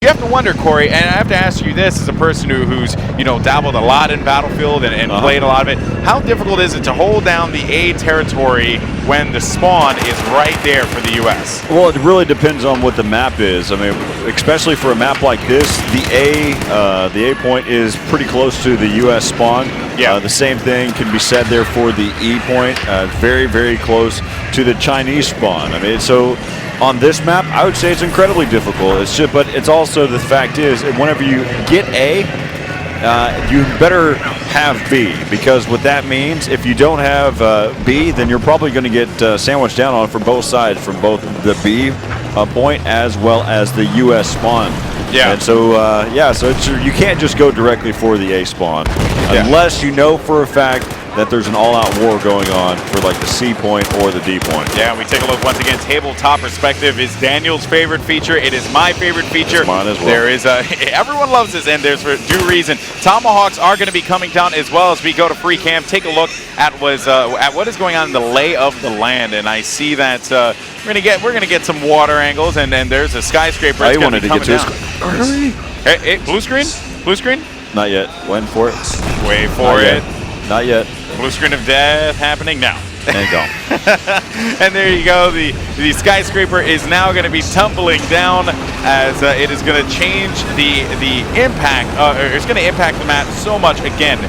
you have to wonder, Corey, and I have to ask you this as a person who's dabbled a lot in Battlefield and played a lot of it. How difficult is it to hold down the A territory when the spawn is right there for the U.S.? Well, it really depends on what the map is. I mean, especially for a map like this, the A point is pretty close to the U.S. spawn. Yeah. The same thing can be said there for the E point. Very, very close to the Chinese spawn. I mean, so on this map, I would say it's incredibly difficult. But it's also, the fact is, whenever you get A, you better have B, because what that means, if you don't have B, then you're probably going to get sandwiched down on from both sides, from both the B point as well as the U.S. spawn. Yeah. And so, so you can't just go directly for the A spawn unless you know for a fact that there's an all-out war going on for like the C point or the D point. Yeah, we take a look once again. Tabletop perspective is Daniel's favorite feature. It is my favorite feature. It's mine as well. There is everyone loves this, and there's for due reason. Tomahawks are going to be coming down as well as we go to free camp. Take a look at what is going on in the lay of the land, and I see that we're gonna get some water angles, and then there's a skyscraper. I wanted to get to his. Hey, blue screen, blue screen. Not yet. Waiting for it. Wait for it. Not yet. Blue screen of death happening now. There you go. And there you go. The skyscraper is now going to be tumbling down as it is going to change the impact. It's going to impact the map so much. Again,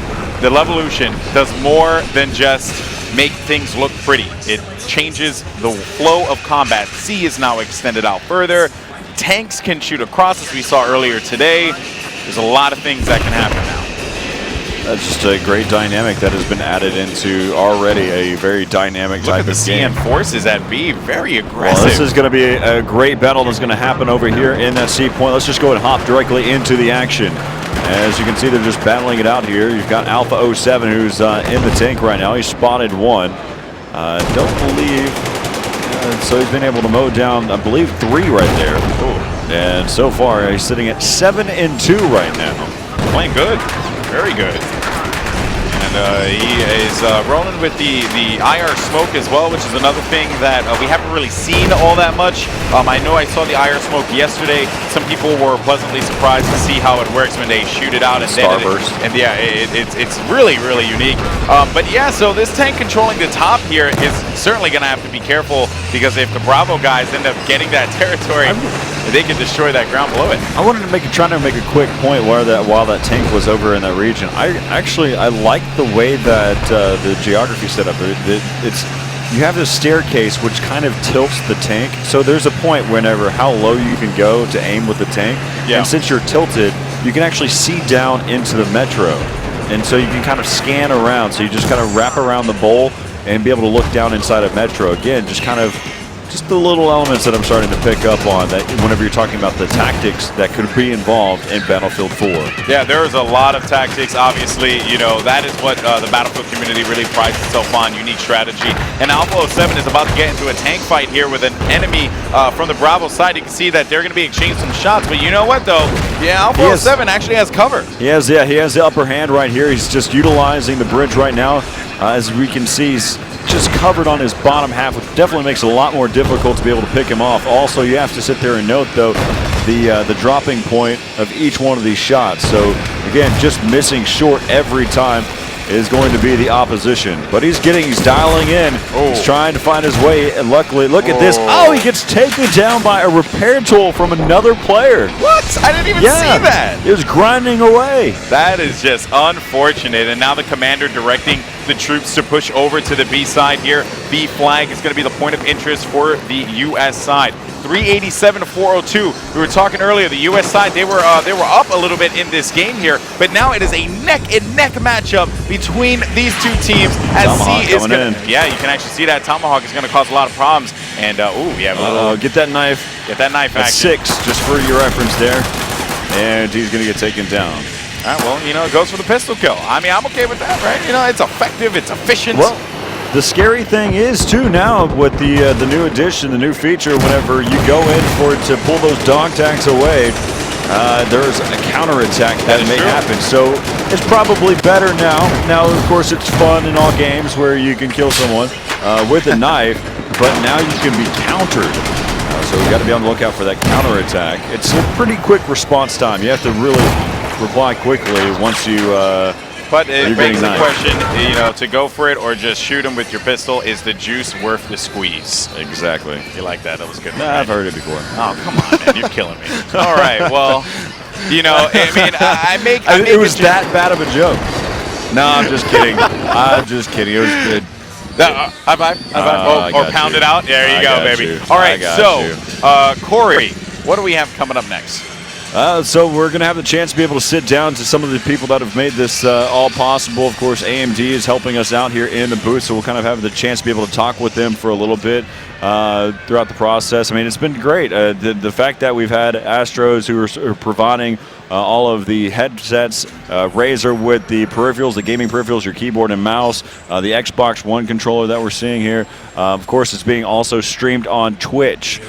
the Levolution does more than just make things look pretty. It changes the flow of combat. C is now extended out further. Tanks can shoot across, as we saw earlier today. There's a lot of things that can happen now. That's just a great dynamic that has been added into already a very dynamic type of game. Look at the CN forces at B, very aggressive. Well, this is going to be a great battle that's going to happen over here in that C point. Let's just go and hop directly into the action. As you can see, they're just battling it out here. You've got Alpha 07 who's in the tank right now. He's spotted one. Don't believe... so he's been able to mow down, I believe, 3 right there. Ooh. And so far, he's sitting at 7 and 2 right now. Playing good. Very good. And he is rolling with the IR smoke as well, which is another thing that we haven't really seen all that much. I know I saw the IR smoke yesterday. Some people were pleasantly surprised to see how it works when they shoot it out. And Starburst. It's really, really unique. But yeah, so this tank controlling the top here is certainly going to have to be careful, because if the Bravo guys end up getting that territory, they can destroy that ground below it. I wanted to trying to make a quick point while that tank was over in that region. I like the way that the geography set up. You have this staircase which kind of tilts the tank. So there's a point whenever how low you can go to aim with the tank. Yeah. And since you're tilted, you can actually see down into the metro. And so you can kind of scan around. So you just kind of wrap around the bowl and be able to look down inside of metro. Again, just the little elements that I'm starting to pick up on, that whenever you're talking about the tactics that could be involved in Battlefield 4. Yeah, there is a lot of tactics. Obviously, that is what the Battlefield community really prides itself on, unique strategy. And Alpha 07 is about to get into a tank fight here with an enemy from the Bravo side. You can see that they're going to be exchanging some shots. But you know what, though? Yeah, Alpha 07 actually has cover. He has the upper hand right here. He's just utilizing the bridge right now. As we can see, he's just covered on his bottom half, which definitely makes it a lot more difficult to be able to pick him off. Also, you have to sit there and note, though, the dropping point of each one of these shots. So, again, just missing short every time is going to be the opposition. But he's dialing in. Oh. He's trying to find his way, and luckily, look at this. Oh, he gets taken down by a repair tool from another player. What? I didn't even see that. He was grinding away. That is just unfortunate. And now the commander directing the troops to push over to the B side here. B flag is going to be the point of interest for the U.S. side. 387 to 402. We were talking earlier, the U.S. side, they were up a little bit in this game here, but now it is a neck-and-neck matchup between these two teams. As Tomahawk C is going to, yeah, you can actually see that Tomahawk is going to cause a lot of problems. And we have a little. Get that knife. Get that knife. That's 6, just for your reference there. And he's going to get taken down. All right, well, it goes for the pistol kill. I mean, I'm okay with that, right? It's effective, it's efficient. Well, the scary thing is, too, now with the new addition, the new feature, whenever you go in to pull those dog tags away, there's a counterattack that may happen. So it's probably better now. Now, of course, it's fun in all games where you can kill someone with a knife, but now you can be countered. So we got to be on the lookout for that counterattack. It's a pretty quick response time. You have to really reply quickly once you. But it begs the question, you know, to go for it or just shoot him with your pistol. Is the juice worth the squeeze? Exactly. You like that? That was good. Nah, I've heard it before. Oh, come on, man. You're killing me. All right. Well, you know, I mean, I make it was that bad of a joke. No, I'm just kidding. I'm just kidding. It was good. High five. Or pound it out. There you go, baby. All right. So, Corey, what do we have coming up next? So we're going to have the chance to be able to sit down to some of the people that have made this all possible. Of course, AMD is helping us out here in the booth, so we'll kind of have the chance to be able to talk with them for a little bit throughout the process. I mean, it's been great. The fact that we've had Astros who are providing all of the headsets, Razer with the peripherals, the gaming peripherals, your keyboard and mouse, the Xbox One controller that we're seeing here. Of course, it's being also streamed on Twitch.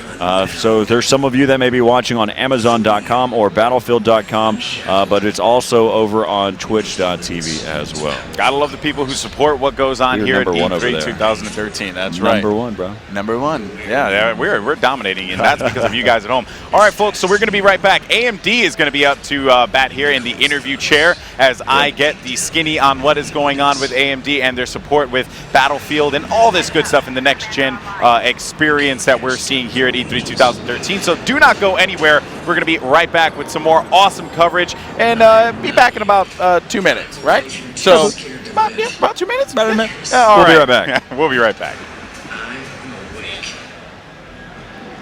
So there's some of you that may be watching on Amazon.com or Battlefield.com, but it's also over on Twitch.tv as well. Gotta love the people who support what goes on here at E3 2013. That's right. Number one, bro. Number one. Yeah, we're dominating, and that's because of you guys at home. All right, folks, so we're going to be right back. AMD is going to be up to bat here in the interview chair as I get the skinny on what is going on with AMD and their support with Battlefield and all this good stuff in the next-gen experience that we're seeing here at E3 2013. So do not go anywhere. We're going to be right back with some more awesome coverage and be back in about 2 minutes, right? So about 2 minutes? About a minute. We'll be right back. We'll be right back.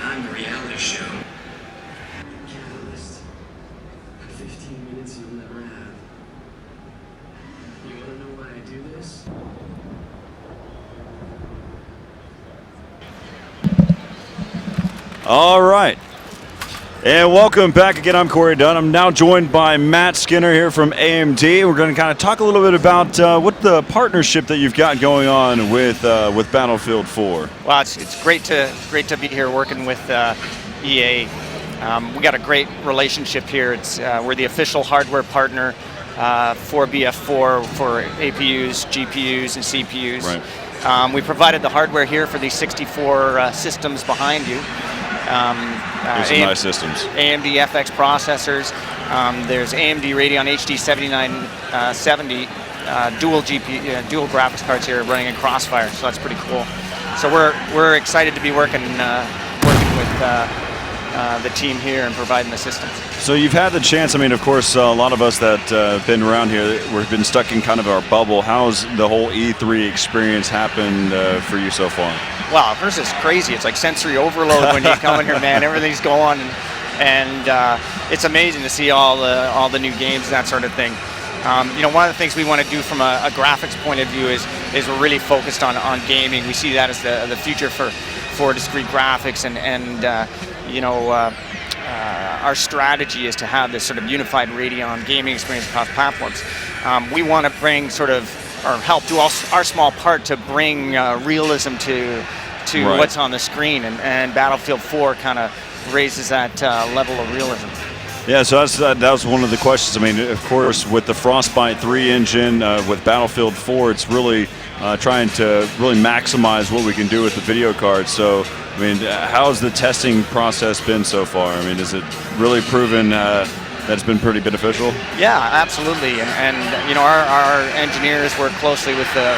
I'm the reality show. Catalyst. 15 minutes you'll never have. You want to know why I do this? All right. And welcome back again. I'm Corey Dunn. I'm now joined by Matt Skinner here from AMD. We're going to kind of talk a little bit about what the partnership that you've got going on with Battlefield 4. Well, it's great to be here working with EA. We got a great relationship here. We're the official hardware partner for BF4 for APUs, GPUs, and CPUs. Right. We provided the hardware here for these 64 systems behind you. These are nice systems. AMD FX processors. There's AMD Radeon HD 7970 dual graphics cards here running in Crossfire, so that's pretty cool. So we're excited to be working with the team here and providing the systems. So you've had the chance. I mean, of course, a lot of us that have been around here, we've been stuck in kind of our bubble. How's the whole E3 experience happened for you so far? Wow, first it's crazy. It's like sensory overload when you come in here, man. Everything's going, and it's amazing to see all the new games and that sort of thing. You know, one of the things we want to do from a graphics point of view is we're really focused on gaming. We see that as the future for discrete graphics, and you know, our strategy is to have this sort of unified Radeon gaming experience across platforms. We want to bring or help do our small part to bring realism to Right. what's on the screen, and Battlefield 4 kind of raises that level of realism. Yeah, so that was one of the questions. I mean, of course, with the Frostbite 3 engine, with Battlefield 4, it's really trying to really maximize what we can do with the video card. So, I mean, how's the testing process been so far? I mean, is it really proven that it's been pretty beneficial? Yeah, absolutely. And you know, our engineers work closely with the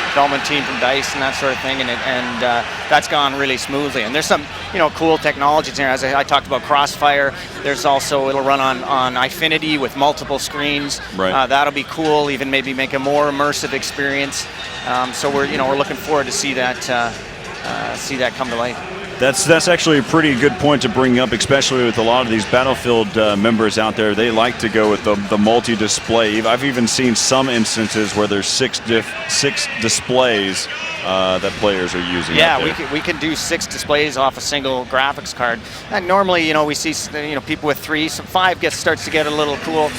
development team from DICE and that sort of thing, and that's gone really smoothly. And there's some, you know, cool technologies there. As I talked about Crossfire, there's also, it'll run on Eyefinity with multiple screens. Right. That'll be cool. Even maybe make a more immersive experience. So we're looking forward to see that come to life. That's actually a pretty good point to bring up, especially with a lot of these Battlefield members out there. They like to go with the multi-display. I've even seen some instances where there's six displays that players are using. Yeah, we can do 6 displays off a single graphics card. And normally, you know, we see people with 3, so 5 starts to get a little cool,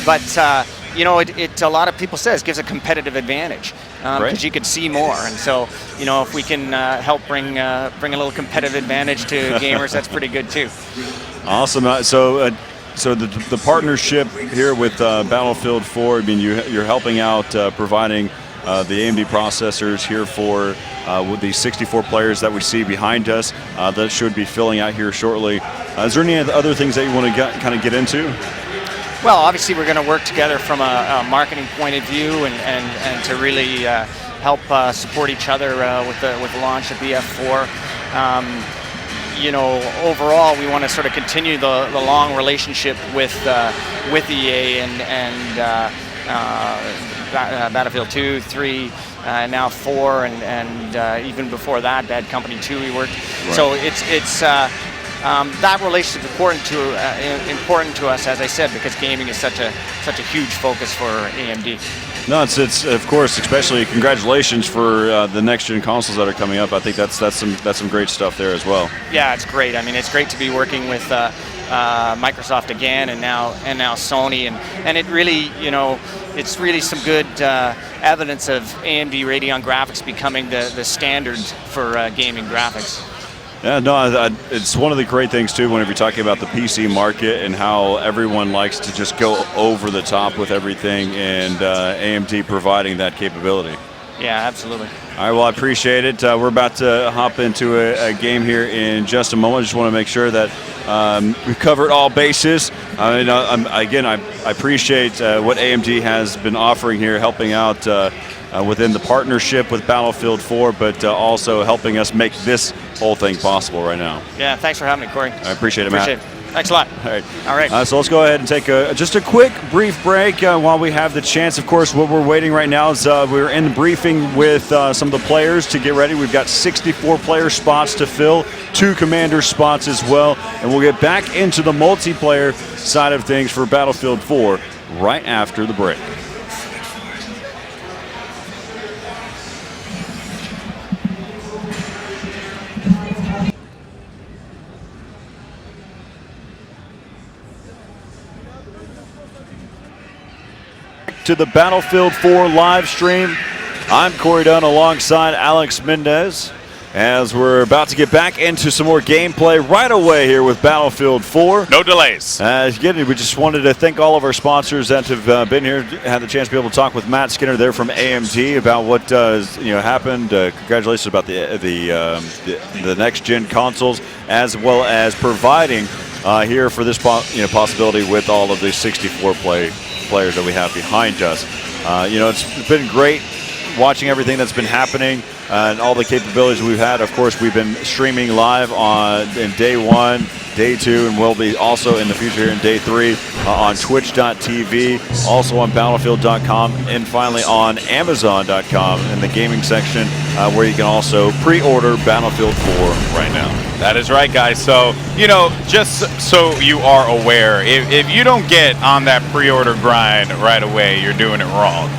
but you know, it a lot of people says gives a competitive advantage because you can see more, and so, you know, if we can help bring a little competitive advantage to gamers, that's pretty good too. Awesome. So the partnership here with Battlefield 4, I mean, you're helping out providing the AMD processors here for with the 64 players that we see behind us. That should be filling out here shortly. Is there any other things that you want to kind of get into? Well, obviously we're going to work together from a marketing point of view and to really help support each other with the launch of BF4. You know, overall, we want to sort of continue the long relationship with EA and Battlefield 2, 3, now 4, and even before that, Bad Company 2 we worked. Right. So it's that relationship is important to us, as I said, because gaming is such a huge focus for AMD. No, it's of course, especially congratulations for the next gen consoles that are coming up. I think that's some great stuff there as well. Yeah, it's great. I mean, it's great to be working with Microsoft again, and now Sony, and it really, you know, it's really some good evidence of AMD Radeon graphics becoming the standard for gaming graphics. Yeah, no, it's one of the great things too whenever you're talking about the PC market and how everyone likes to just go over the top with everything, and AMD providing that capability. Yeah, absolutely. All right, well, I appreciate it. We're about to hop into a game here in just a moment. I just want to make sure that we've covered all bases. I mean, again, I appreciate what AMD has been offering here, helping out within the partnership with Battlefield 4, but also helping us make this whole thing possible right now. Yeah, thanks for having me, Corey. I appreciate it, Matt. Thanks a lot. All right. So let's go ahead and take just a quick, brief break while we have the chance. Of course, what we're waiting right now is we're in the briefing with some of the players to get ready. We've got 64 player spots to fill, 2 commander spots as well, and we'll get back into the multiplayer side of things for Battlefield 4 right after the break. To the Battlefield 4 live stream. I'm Corey Dunn alongside Alex Mendez as we're about to get back into some more gameplay right away here with Battlefield 4. No delays. Again, we just wanted to thank all of our sponsors that have been here, had the chance to be able to talk with Matt Skinner there from AMD about what happened. Congratulations about the next gen consoles, as well as providing here for this possibility with all of the 64 players that we have behind us. It's been great watching everything that's been happening and all the capabilities we've had. Of course, we've been streaming live in day 1, day 2, and we'll be also in the future here in day 3 on twitch.tv, also on battlefield.com, and finally on amazon.com in the gaming section where you can also pre-order Battlefield 4 right now. That is right, guys. So, just so you are aware, if you don't get on that pre-order grind right away, you're doing it wrong.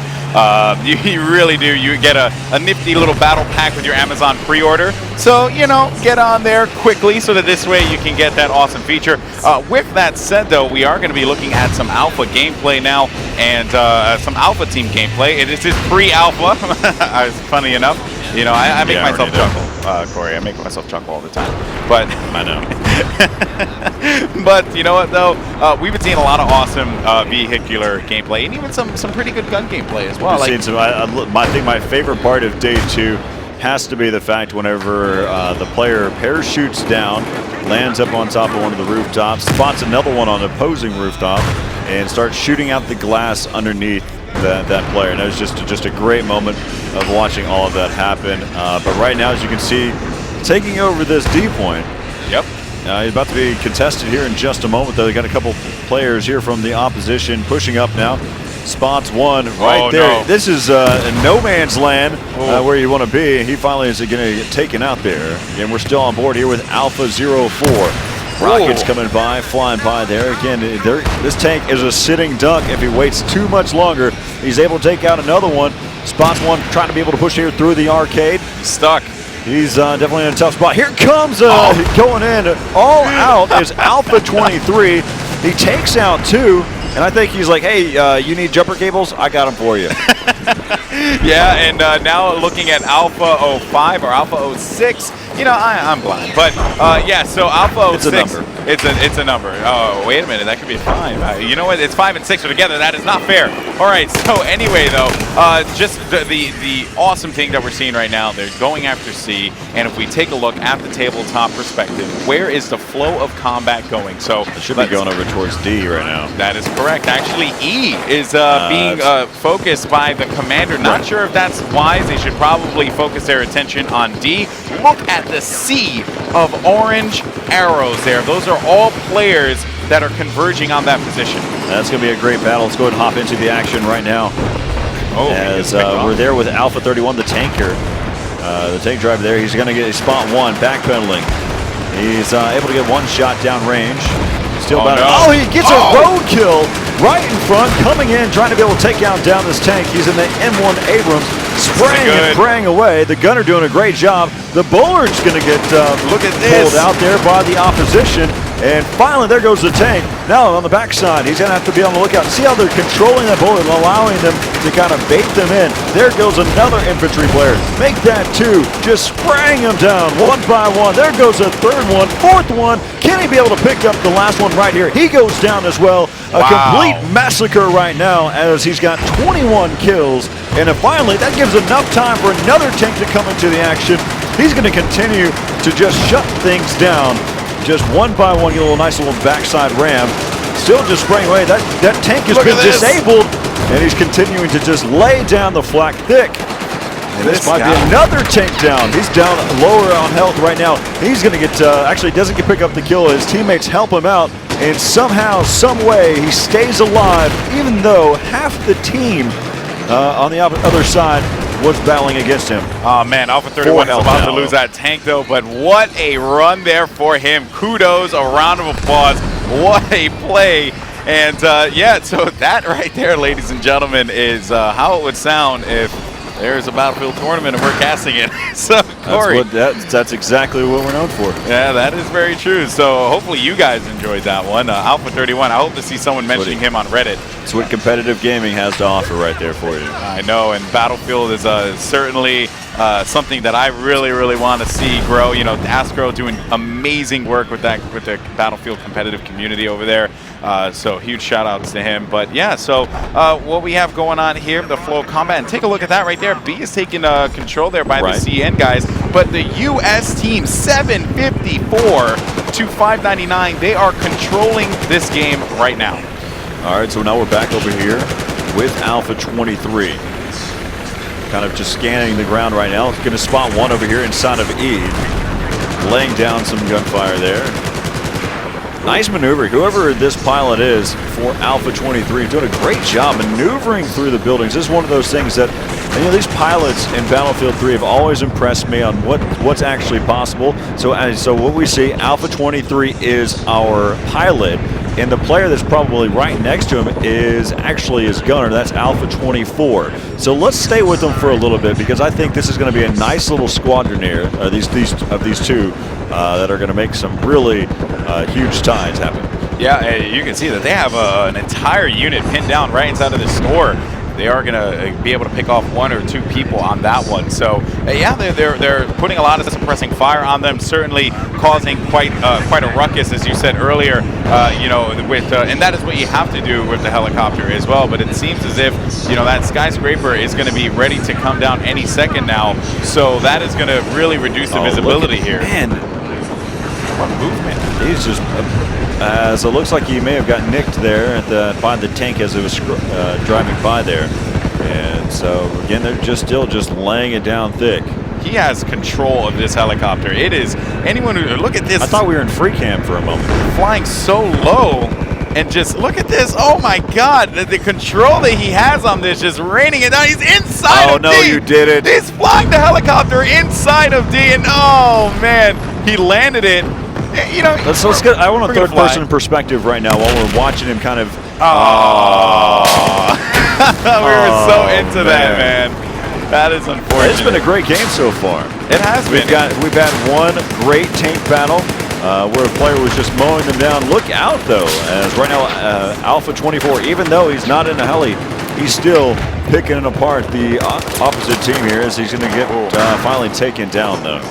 You really do. You get a nifty little battle pack with your Amazon pre-order. So, get on there quickly so that this way you can get that awesome feature. With that said, though, we are going to be looking at some alpha gameplay now and some alpha team gameplay. This is pre-alpha. Funny enough. I make myself chuckle, Corey. I make myself chuckle all the time. But I know. But you know what, though? We've been seeing a lot of awesome vehicular gameplay and even some pretty good gun gameplay as well. I think my favorite part of day 2 has to be the fact whenever the player parachutes down, lands up on top of one of the rooftops, spots another one on the opposing rooftop, and starts shooting out the glass underneath that player. And it was just a great moment of watching all of that happen. But right now, as you can see, taking over this D point. Yep. He's about to be contested here in just a moment, though. They got a couple players here from the opposition pushing up now. Spots one right there. No. This is no man's land where you want to be. He finally is going to get taken out there. Again, we're still on board here with Alpha 04. Rockets coming by, flying by there. Again, this tank is a sitting duck. If he waits too much longer, he's able to take out another one. Spots one, trying to be able to push here through the arcade. Stuck. He's definitely in a tough spot. Here comes going in all out is Alpha 23. He takes out 2. And I think he's like, hey, you need jumper cables? I got them for you. Yeah, and now looking at Alpha 05 or Alpha 06, You know, I'm blind. But yeah, so Alpha It's a 06. number. It's a number. Oh, wait a minute. That could be 5. You know what? It's 5 and 6 are together. That is not fair. All right. So anyway, though, just the awesome thing that we're seeing right now, they're going after C. And if we take a look at the tabletop perspective, where is the flow of combat going? So It should be going over towards D right now. that is correct. Actually, E is being focused by the commander. Not sure if that's wise. They should probably focus their attention on D. Look at the sea of orange arrows there. Those are all players that are converging on that position. That's going to be a great battle. Let's go ahead and hop into the action right now. Oh, As we're there with Alpha 31, the tanker. The tank driver there. He's going to get a spot 1, backpedaling. He's able to get one shot down range. Still about no. he gets a road kill right in front, coming in, trying to be able to take down this tank. He's in the M1 Abrams, spraying and praying away. The gunner doing a great job. The bullard's going to get Look at pulled this. out there by the opposition. And finally, there goes the tank. Now on the backside, he's going to have to be on the lookout. See how they're controlling that bullet and allowing them to kind of bait them in. There goes another infantry player. Make that 2. Just spraying them down one by one. There goes a third one, fourth one. Can he be able to pick up the last one right here? He goes down as well. A complete massacre right now as he's got 21 kills. And finally, that gives enough time for another tank to come into the action. He's going to continue to just shut things down. Just one by one, get a nice little backside ram. Still just spraying away. That tank has been disabled, and he's continuing to just lay down the flak thick. And this might be another tank down. He's down lower on health right now. He's going to get, actually doesn't get pick up the kill. His teammates help him out, and somehow, some way, he stays alive, even though half the team on the other side was battling against him. Oh man, Alpha 31 is about to lose that tank though, but what a run there for him. Kudos, a round of applause. What a play. And yeah, so that right there, ladies and gentlemen, is how it would sound if there's a Battlefield tournament and we're casting it. So, Corey. That's exactly what we're known for. Yeah, that is very true. So hopefully you guys enjoyed that one. Alpha 31, I hope to see someone mentioning him on Reddit. That's what competitive gaming has to offer right there for you. I know, and Battlefield is certainly something that I really, really want to see grow. You know, Astro doing amazing work with the Battlefield competitive community over there. So huge shout outs to him. But yeah, so what we have going on here, the flow of combat, and take a look at that right there. B is taking control there by the CN guys. But the US team, 754 to 599, they are controlling this game right now. All right, so now we're back over here with Alpha 23. Kind of just scanning the ground right now. Going to spot 1 over here inside of E. Laying down some gunfire there. Nice maneuver. Whoever this pilot is for Alpha 23 doing a great job maneuvering through the buildings. This is one of those things that, you know, these pilots in Battlefield 3 have always impressed me on what's actually possible. So what we see, Alpha 23 is our pilot, and the player that's probably right next to him is actually his gunner. That's Alpha 24. So let's stay with them for a little bit because I think this is going to be a nice little squadron here. These two that are going to make some really huge ties happen. Yeah, you can see that they have an entire unit pinned down right inside of the store. They are going to be able to pick off 1 or 2 people on that one. So yeah, they're putting a lot of suppressing fire on them, certainly causing quite a ruckus, as you said earlier. You know, and that is what you have to do with the helicopter as well. But it seems as if, you know, that skyscraper is going to be ready to come down any second now. So that is going to really reduce the visibility here. Man, what movement! He's just. So it looks like he may have got nicked there by the tank as it was driving by there. And so, again, they're still laying it down thick. He has control of this helicopter. It is, anyone who, look at this. I thought we were in free cam for a moment. Flying so low, and just look at this. Oh my God, the control that he has on this, just raining it down. He's inside of D. Oh no, you did it. He's flying the helicopter inside of D, and oh man, he landed it. You know, let's get. I want a third-person perspective right now while we're watching him kind of. Oh, we were so into that, man. That is unfortunate. It's been a great game so far. It has been. We've had one great tank battle where a player was just mowing them down. Look out though, as right now Alpha 24, even though he's not in a heli, he's still picking apart the opposite team here as he's going to get finally taken down though.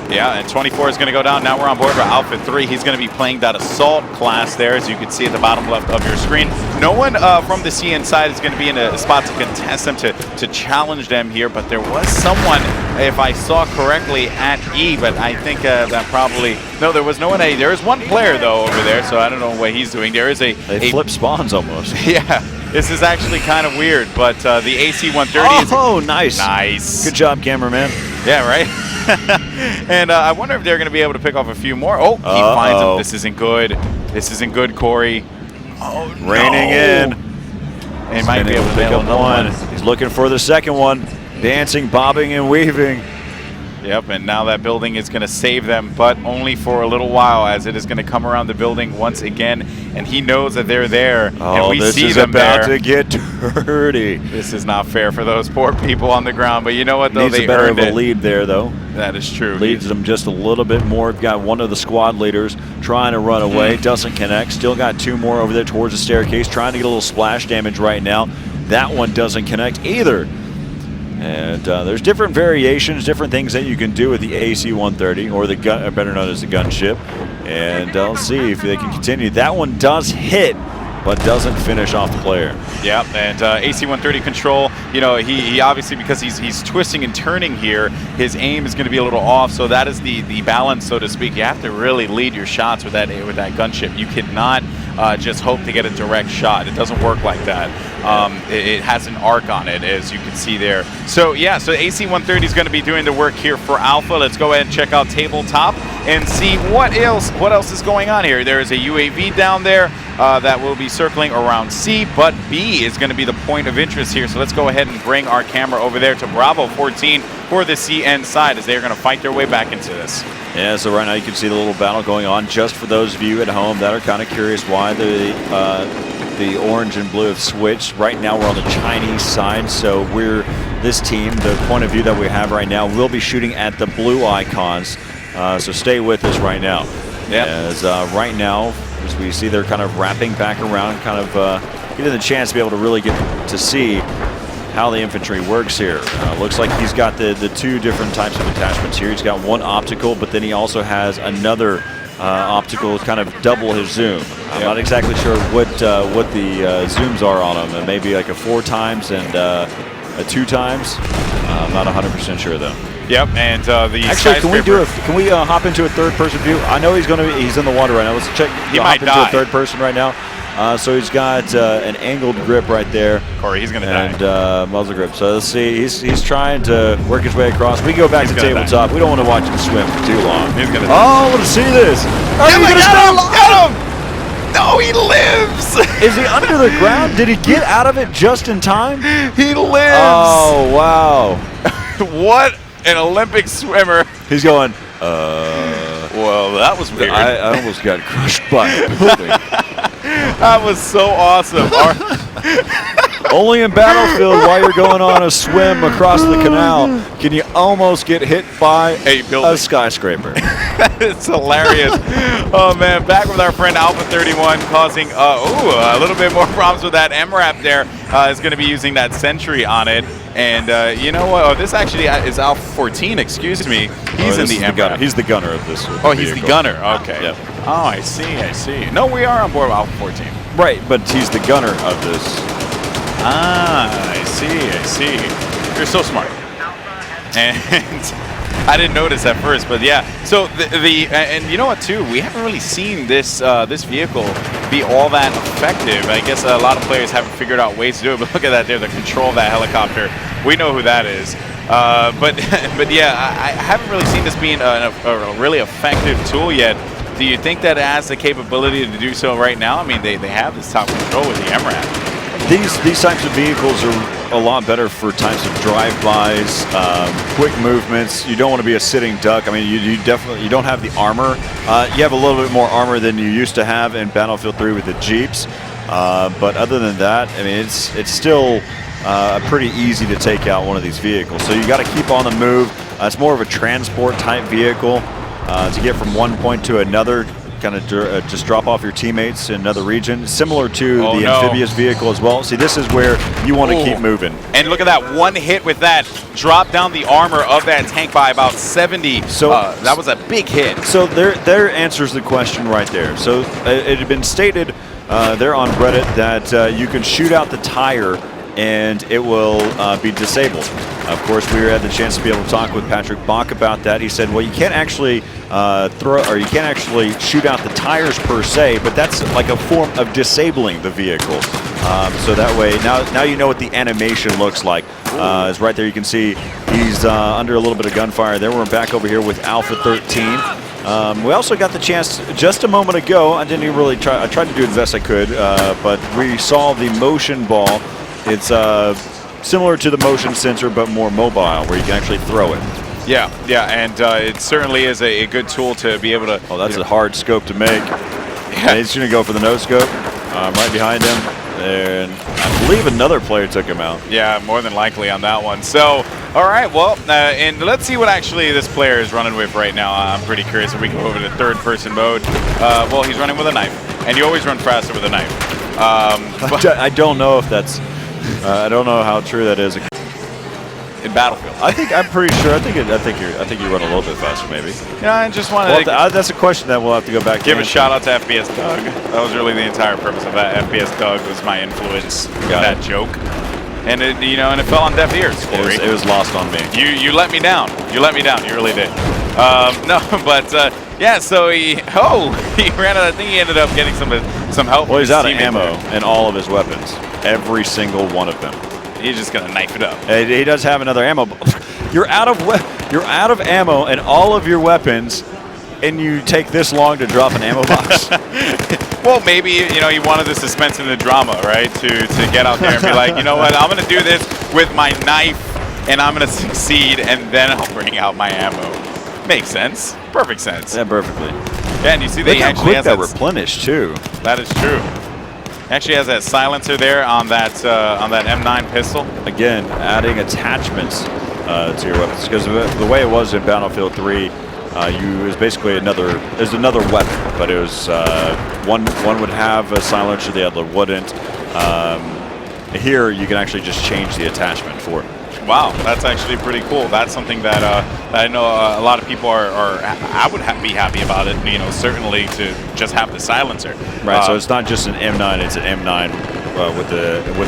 Yeah, and 24 is going to go down. Now we're on board for Alpha 3. He's going to be playing that Assault class there, as you can see at the bottom left of your screen. No one from the CN side is going to be in a spot to contest them, to challenge them here, but there was someone, if I saw correctly, at E, but I think that probably... No, there was no one at E. There is one player, though, over there, so I don't know what he's doing. There is They flip spawns almost. Yeah, this is actually kind of weird, but the AC-130 is... Oh, nice. Nice. Good job, cameraman. Yeah, right? And I wonder if they're going to be able to pick off a few more. Oh, he finds him. This isn't good. This isn't good, Corey. Oh, Raining in. And might be able to pick nail up another one. He's looking for the second one. Dancing, bobbing, and weaving. Yep, and now that building is going to save them, but only for a little while, as it is going to come around the building once again, and he knows that they're there, and we see them there. This is about to get dirty. This is not fair for those poor people on the ground, but you know what, though? Needs they a better earned of a it. lead there, though. That is true. Leads them just a little bit more. Got one of the squad leaders trying to run away. Doesn't connect. Still got two more over there towards the staircase, trying to get a little splash damage right now. That one doesn't connect either. And there's different variations, different things that you can do with the AC-130, or the gun, better known as the gunship. And let's see if they can continue. That one does hit, but doesn't finish off the player. Yep, and AC-130 control, you know, he obviously, because he's twisting and turning here, his aim is going to be a little off, so that is the balance, so to speak. You have to really lead your shots with that gunship. You cannot just hope to get a direct shot. It doesn't work like that. It has an arc on it, as you can see there. So yeah, so AC-130 is going to be doing the work here for Alpha. Let's go ahead and check out tabletop and see what else is going on here. There is a UAV down there that will be circling around C, but B is going to be the point of interest here. So let's go ahead and bring our camera over there to Bravo 14 for the CN side, as they're going to fight their way back into this. Yeah, so right now you can see the little battle going on. Just for those of you at home that are kind of curious why the orange and blue have switched. Right now we're on the Chinese side, so this team, the point of view that we have right now, will be shooting at the blue icons. So stay with us right now. Yep. As right now, as we see, they're kind of wrapping back around, kind of getting the chance to be able to really get to see how the infantry works here. Looks like he's got the two different types of attachments here. He's got one optical, but then he also has another optical, kind of double his zoom. I'm not exactly sure what the zooms are on him. Maybe like a 4 times and a 2 times. I'm not 100% sure though. Yep, and the actually, can we hop into a third-person view? I know he's in the water right now. Let's check. He might die. Into a third person right now. So he's got an angled grip right there. Corey, he's going to die. And muzzle grip. So let's see. He's trying to work his way across. We go back to tabletop. We don't want to watch him swim for too long. He's going to die. Oh, let's see this. Get him! No, he lives! Is he under the ground? Did he get out of it just in time? He lives! Oh, wow. What an Olympic swimmer. He's going, well, that was weird. I almost got crushed by a building. That was so awesome. Only in Battlefield, while you're going on a swim across the canal, can you almost get hit by a skyscraper. It's hilarious. Oh, man. Back with our friend Alpha 31, causing a little bit more problems with that MRAP there. Is going to be using that Sentry on it. And you know what? Oh, this actually is Alpha 14, excuse me. He's in the MRAP. He's the gunner of this vehicle. He's the gunner. Okay. Yep. Oh, I see. No, we are on board with Alpha 14. Right, but he's the gunner of this. Ah, I see. You're so smart. And I didn't notice at first, but yeah. So and you know what too? We haven't really seen this vehicle be all that effective. I guess a lot of players haven't figured out ways to do it. But look at that there, the control of that helicopter. We know who that is. But yeah, I haven't really seen this being a really effective tool yet. Do you think that it has the capability to do so right now? I mean, they have this top control with the MRAP. These types of vehicles are a lot better for types of drive-bys, quick movements. You don't want to be a sitting duck. I mean, you definitely don't have the armor. You have a little bit more armor than you used to have in Battlefield 3 with the Jeeps. But other than that, I mean, it's still pretty easy to take out one of these vehicles. So you got to keep on the move. It's more of a transport type vehicle to get from one point to another. kind of just drop off your teammates in another region, similar to the no. amphibious vehicle as well. See, this is where you want to keep moving. And look at that, one hit with that, drop down the armor of that tank by about 70. So that was a big hit. So there answers the question right there. So it had been stated there on Reddit that you can shoot out the tire and it will be disabled. Of course, we had the chance to be able to talk with Patrick Bach about that. He said, well, you can't actually you can't actually shoot out the tires per se, but that's like a form of disabling the vehicle. So that way, now you know what the animation looks like. As right there, you can see he's under a little bit of gunfire there. We're back over here with Alpha 13. We also got the chance just a moment ago. I didn't even really try. I tried to do as best I could, but we saw the motion ball. It's similar to the motion sensor, but more mobile, where you can actually throw it. Yeah, and it certainly is a good tool to be able to. Oh, that's a hard scope to make. Yeah. He's going to go for the no scope. Right behind him, and I believe another player took him out. Yeah, more than likely on that one. So, all right, well, and let's see what actually this player is running with right now. I'm pretty curious if we go over to third-person mode. Well, he's running with a knife, and you always run faster with a knife. I don't know if that's. I don't know how true that is. In Battlefield, I'm pretty sure. I think you run a little bit faster, maybe. Yeah, I just wanted to that's a question that we'll have to go back. give a shout out to FPS Doug. That was really the entire purpose of that. FPS Doug was my influence. That joke, and it and it fell on deaf ears. Corey. It was lost on me. You let me down. You let me down. You really did. No, but yeah. So he ran out. I think he ended up getting some help. Well, he's out of ammo in all of his weapons. Every single one of them. He's just gonna knife it up. He does have another ammo. You're out of ammo in all of your weapons, and you take this long to drop an ammo box. Well, maybe he wanted the suspense and the drama, right? To get out there and be like, you know what, I'm gonna do this with my knife, and I'm gonna succeed, and then I'll bring out my ammo. Makes sense. Perfect sense. Yeah, perfectly. Yeah, and you see that he actually has that replenish too. That is true. Actually has that silencer there on that M9 pistol. Again, adding attachments to your weapons, because the way it was in Battlefield 3, it was basically another weapon, but it was one would have a silencer, the other wouldn't. Here, you can actually just change the attachment for it. Wow, that's actually pretty cool. That's something that I know a lot of people I would be happy about it. Certainly to just have the silencer. Right. So it's not just an M9; it's an M9 with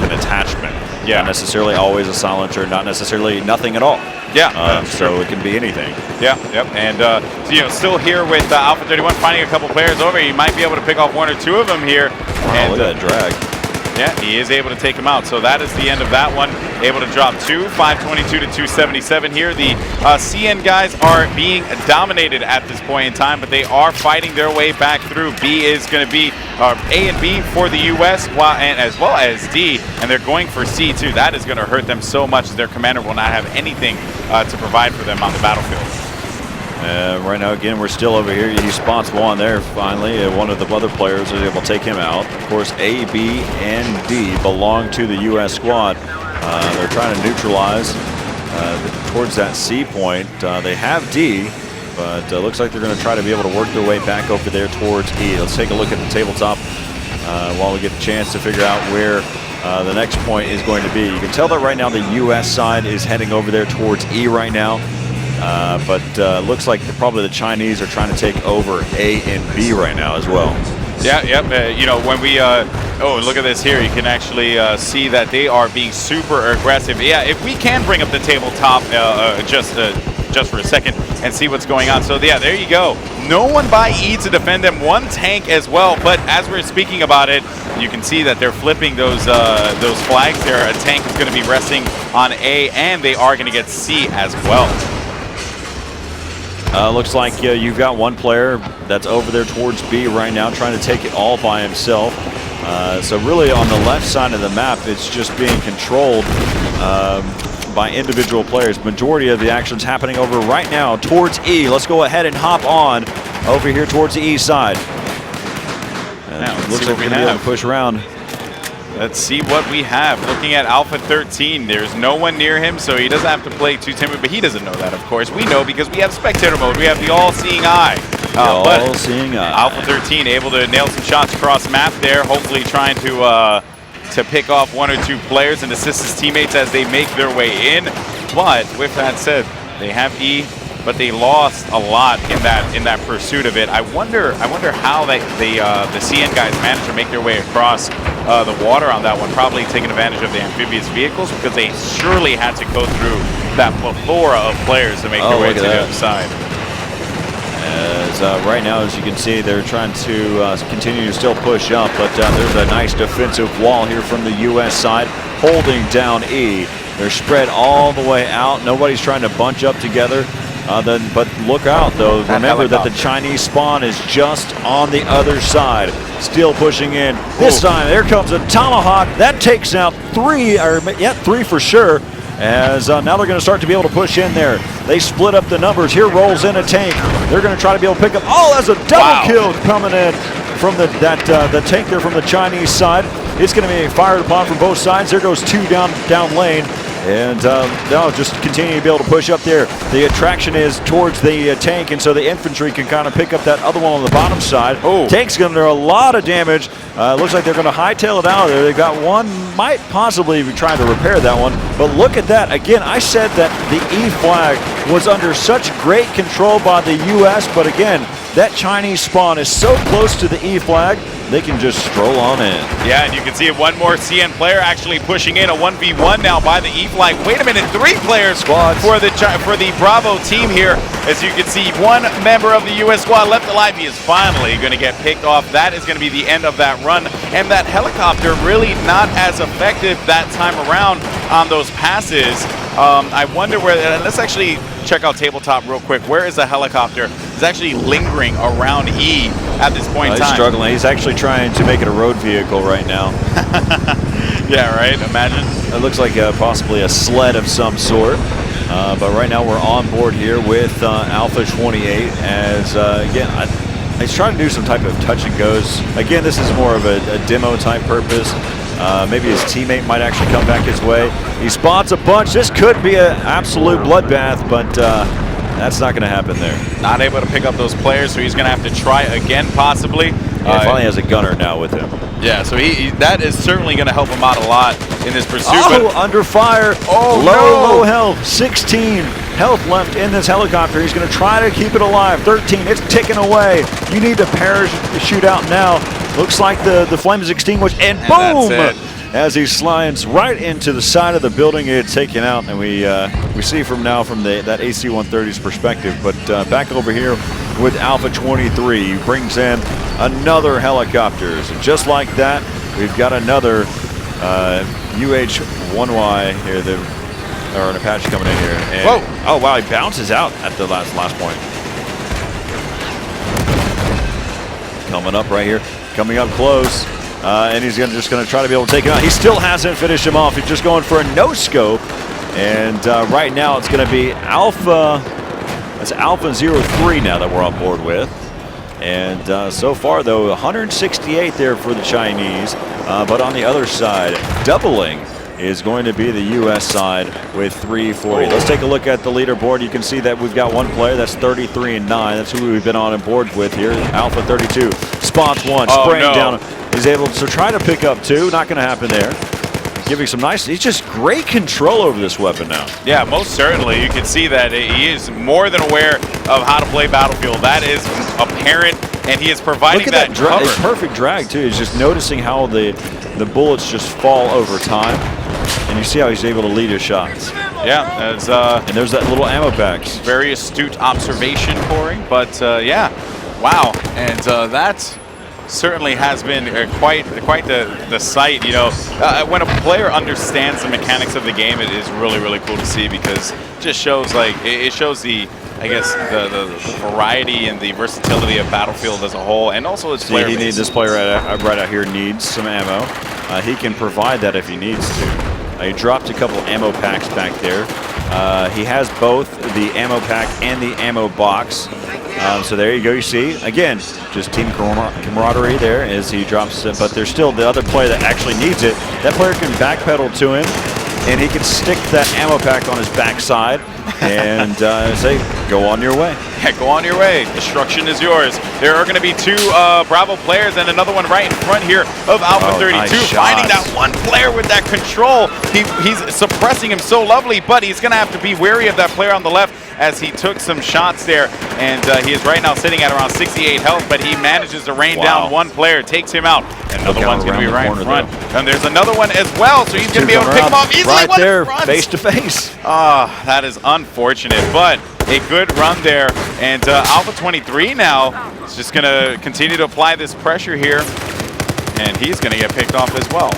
an attachment. Yeah. Not necessarily always a silencer. Not necessarily nothing at all. Yeah. So it can be anything. Yeah. Yep. And still here with Alpha 31, finding a couple players over. You might be able to pick off one or two of them here. And look at that drag. Yeah, he is able to take him out. So that is the end of that one. Able to drop 522 to 277 here. The CN guys are being dominated at this point in time, but they are fighting their way back through. B is going to be A and B for the U.S. and as well as D, and they're going for C too. That is going to hurt them so much as their commander will not have anything to provide for them on the battlefield. Right now, again, we're still over here. He spots one there, finally. One of the other players is able to take him out. Of course, A, B, and D belong to the U.S. squad. They're trying to neutralize towards that C point. They have D, but looks like they're going to try to be able to work their way back over there towards E. Let's take a look at the tabletop while we get the chance to figure out where the next point is going to be. You can tell that right now the U.S. side is heading over there towards E right now. But looks like probably the Chinese are trying to take over A and B right now as well. Yeah, yep. When we look at this here, you can actually see that they are being super aggressive. Yeah, if we can bring up the tabletop just for a second and see what's going on. So yeah, there you go. No one by E to defend them. One tank as well. But as we're speaking about it, you can see that they're flipping those flags there. A tank is going to be resting on A, and they are going to get C as well. Looks like you've got one player that's over there towards B right now, trying to take it all by himself. So really on the left side of the map, it's just being controlled by individual players. Majority of the action's happening over right now towards E. Let's go ahead and hop on over here towards the E side. Now, looks like we're going to be able to push around. Let's see what we have. Looking at Alpha 13, there's no one near him, so he doesn't have to play too timid, but he doesn't know that, of course. We know because we have spectator mode. We have the all-seeing eye. But seeing Alpha 13 able to nail some shots across map there, hopefully trying to pick off 1 or 2 players and assist his teammates as they make their way in. But with that said, they have E, but they lost a lot in that pursuit of it. I wonder how the CN guys managed to make their way across the water on that one, probably taking advantage of the amphibious vehicles, because they surely had to go through that plethora of players to make their way to the other side. As right now, as you can see, they're trying to continue to still push up, but there's a nice defensive wall here from the U.S. side, holding down E. They're spread all the way out. Nobody's trying to bunch up together. But look out, though. Remember that the Chinese spawn is just on the other side. Still pushing in. This time, there comes a Tomahawk. That takes out 3, or yeah, 3 for sure. As now they're going to start to be able to push in there. They split up the numbers. Here rolls in a tank. They're going to try to be able to pick up. Oh, that's a double kill coming in from the tank there from the Chinese side. It's going to be fired upon from both sides. There goes 2 down lane. And they'll just continue to be able to push up there. The attraction is towards the tank, and so the infantry can kind of pick up that other one on the bottom side. Tank's going to do a lot of damage. Looks like they're going to hightail it out of there. They've got one, might possibly be trying to repair that one. But look at that. Again, I said that the E flag was under such great control by the U.S., but again, that Chinese spawn is so close to the E flag, they can just stroll on in. Yeah, and you can see one more CN player actually pushing in, a 1v1 now by the E flag. Wait a minute, 3 players Squads for the Bravo team here. As you can see, 1 member of the U.S. squad left alive. He is finally going to get picked off. That is going to be the end of that run. And that helicopter really not as effective that time around on those passes. I wonder where, let's actually check out tabletop real quick. Where is the helicopter? It's actually lingering around E at this point in time. He's struggling. He's actually trying to make it a road vehicle right now. Yeah, right? Imagine. It looks like possibly a sled of some sort. But right now we're on board here with Alpha 28 as, again, he's trying to do some type of touch and goes. Again, this is more of a demo type purpose. Maybe his teammate might actually come back his way. He spots a bunch. This could be an absolute bloodbath, but that's not going to happen there. Not able to pick up those players, so he's going to have to try again, possibly. Yeah, he finally has a gunner now with him. Yeah, so that is certainly going to help him out a lot in this pursuit. Oh, under fire. Oh, low health. 16 health left in this helicopter. He's going to try to keep it alive. 13, it's ticking away. You need to parachute out now. Looks like the flame is extinguished, and boom! That's it. As he slides right into the side of the building, it's taken out, and we see from that AC-130's perspective. But back over here with Alpha 23, he brings in another helicopter. So just like that, we've got another UH-1Y here, or an Apache coming in here. And, whoa! Oh wow, he bounces out at the last point. Coming up right here, coming up close. And he's just going to try to be able to take it out. He still hasn't finished him off. He's just going for a no-scope. And right now it's going to be Alpha. That's Alpha 03 now that we're on board with. And so far, though, 168 there for the Chinese. But on the other side, doubling is going to be the U.S. side with 340. Let's take a look at the leaderboard. You can see that we've got one player that's 33-9. That's who we've been on board with here. Alpha 32 spots 1, spraying down. He's able to try to pick up 2. Not going to happen there. Giving some nice. He's just great control over this weapon now. Yeah, most certainly. You can see that he is more than aware of how to play Battlefield. That is apparent, and he is providing Look at that cover. Perfect drag too. He's just noticing how the bullets just fall over time, and you see how he's able to lead his shots. Yeah, and there's that little ammo packs. Very astute observation, Corey. But yeah, wow, and that certainly has been quite the sight. You know, when a player understands the mechanics of the game, it is really cool to see, because it just shows it shows the, I guess, the variety and the versatility of Battlefield as a whole, and also its player base. This player right out here needs some ammo. He can provide that if he needs to. He dropped a couple ammo packs back there. He has both the ammo pack and the ammo box. So there you go. You see, again, just team camaraderie there as he drops it. But there's still the other player that actually needs it. That player can backpedal to him, and he can stick that ammo pack on his backside and say, Go on your way. Yeah, go on your way. Destruction is yours. There are going to be 2 Bravo players and another one right in front here of Alpha 32. Nice Finding shots. that one player with that control. He's suppressing him so lovely, but he's going to have to be wary of that player on the left as he took some shots there. And he is right now sitting at around 68 health, but he manages to rain down one player, takes him out. And another one's going to be right in front. And there's another one as well, so he's going to be able to pick him off easily. Right there, face to face. Ah, that is unfortunate, but a good run there. And Alpha 23 now is just going to continue to apply this pressure here, and he's going to get picked off as well.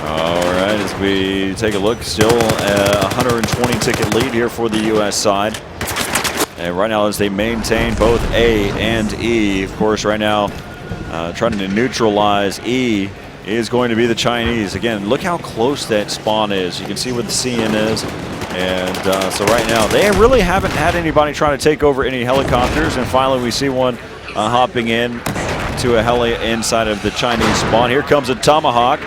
All right, as we take a look, still a 120 ticket lead here for the U.S. side. And right now, as they maintain both A and E, of course, right now, trying to neutralize E is going to be the Chinese. Again, look how close that spawn is. You can see where the CN is. And so right now, they really haven't had anybody trying to take over any helicopters. And finally, we see one hopping in to a heli inside of the Chinese spawn. Here comes a Tomahawk.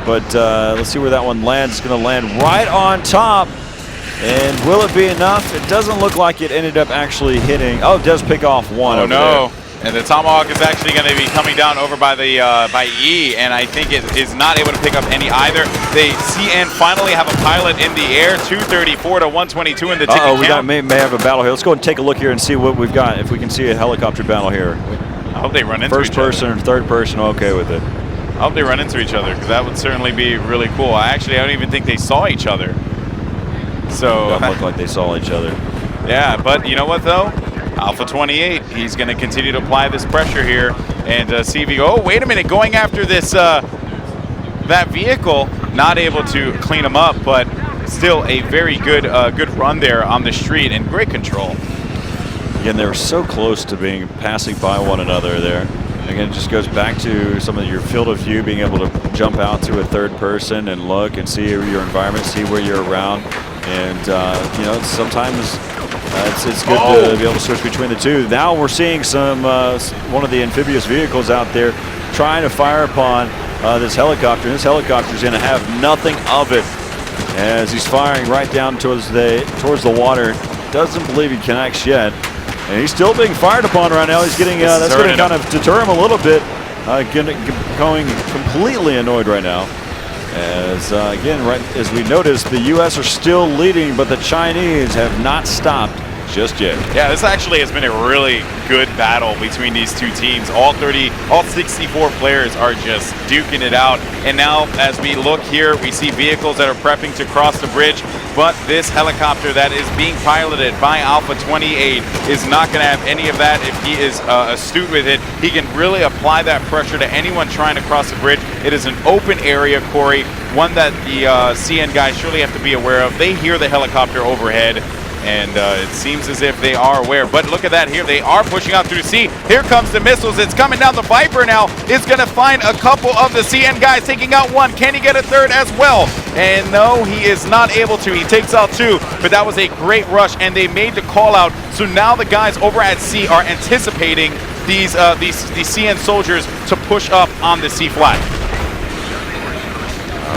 But let's see where that one lands. It's going to land right on top. And will it be enough? It doesn't look like it ended up actually hitting. Oh, it does pick off one. Oh, over no. there. And the Tomahawk is actually going to be coming down over by the by E, and I think it is not able to pick up any either. They CN finally have a pilot in the air, 234 to 122 in the ticket count. We may have a battle here. Let's go and take a look here and see what we've got. If we can see a helicopter battle here. I hope they run into First each other. person and third person, okay with it. I hope they run into each other, because that would certainly be really cool. I don't even think they saw each other. So Doesn't look like they saw each other. Yeah, but you know what though? Alpha 28, he's going to continue to apply this pressure here and see if he, oh, wait a minute, going after this, that vehicle, not able to clean him up, but still a very good good run there on the street and great control. Again, they were so close to passing by one another there. Again, it just goes back to some of your field of view, being able to jump out to a third person and look and see your environment, see where you're around. And, you know, sometimes it's good to be able to switch between the two. Now we're seeing some one of the amphibious vehicles out there trying to fire upon this helicopter. This helicopter is going to have nothing of it as he's firing right down towards the water. Doesn't believe he connects yet. And he's still being fired upon right now. He's getting that's going to kind of deter him a little bit. Going completely annoyed right now. As again, right as we noticed, the U.S. are still leading, but the Chinese have not stopped just yet. Yeah, this actually has been a really good battle between these two teams. All 64 players are just duking it out. And now, as we look here, we see vehicles that are prepping to cross the bridge. But this helicopter that is being piloted by Alpha 28 is not going to have any of that. If he is astute with it, he can really apply that pressure to anyone trying to cross the bridge. It is an open area, Corey, one that the CN guys surely have to be aware of. They hear the helicopter overhead, and it seems as if they are aware. But look at that here. They are pushing out through sea. Here comes the missiles. It's coming down. The Viper now is going to find a couple of the CN guys, taking out one. Can he get a third as well? And no, he is not able to. He takes out two, but that was a great rush, and they made the call out. So now the guys over at sea are anticipating these CN soldiers to push up on the sea flat.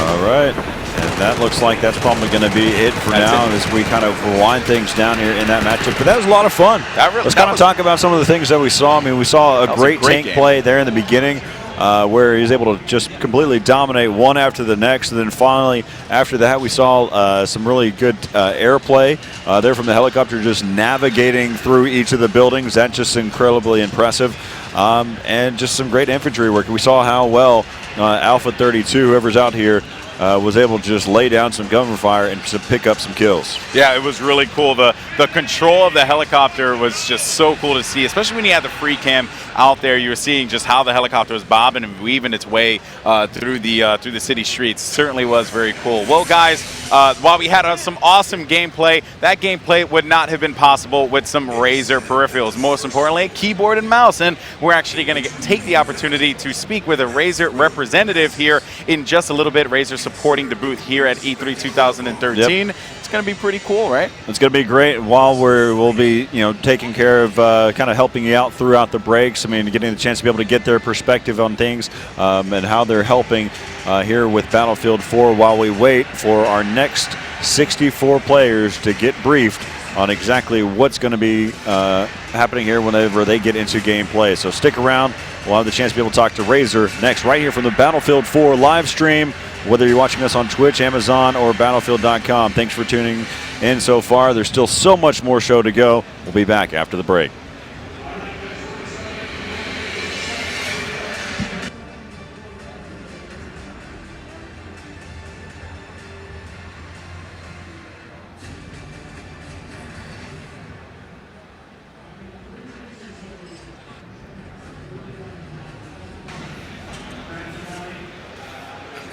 All right. And that looks like that's probably going to be it for now as we kind of wind things down here in that matchup. But that was a lot of fun. Let's kind of talk about some of the things that we saw. I mean, we saw a great tank play there in the beginning where he was able to just completely dominate one after the next. And then finally, after that, we saw some really good airplay there from the helicopter, just navigating through each of the buildings. That's just incredibly impressive. And just some great infantry work. We saw how well Alpha 32, whoever's out here, was able to just lay down some gunfire and to pick up some kills. Yeah, it was really cool. The control of the helicopter was just so cool to see, especially when you had the free cam out there. You were seeing just how the helicopter was bobbing and weaving its way through the city streets. Certainly was very cool. Well, guys, while we had some awesome gameplay, that gameplay would not have been possible with some Razer peripherals. Most importantly, a keyboard and mouse. And we're actually going to take the opportunity to speak with a Razer representative here in just a little bit. Razer supporting the booth here at E3 2013. Yep. It's going to be pretty cool, right? It's going to be great. While we'll be, taking care of kind of helping you out throughout the breaks. I mean, getting the chance to be able to get their perspective on things and how they're helping here with Battlefield 4 while we wait for our next 64 players to get briefed on exactly what's going to be happening here whenever they get into gameplay. So stick around. We'll have the chance to be able to talk to Razor next right here from the Battlefield 4 live stream, whether you're watching us on Twitch, Amazon, or Battlefield.com. Thanks for tuning in so far. There's still so much more show to go. We'll be back after the break.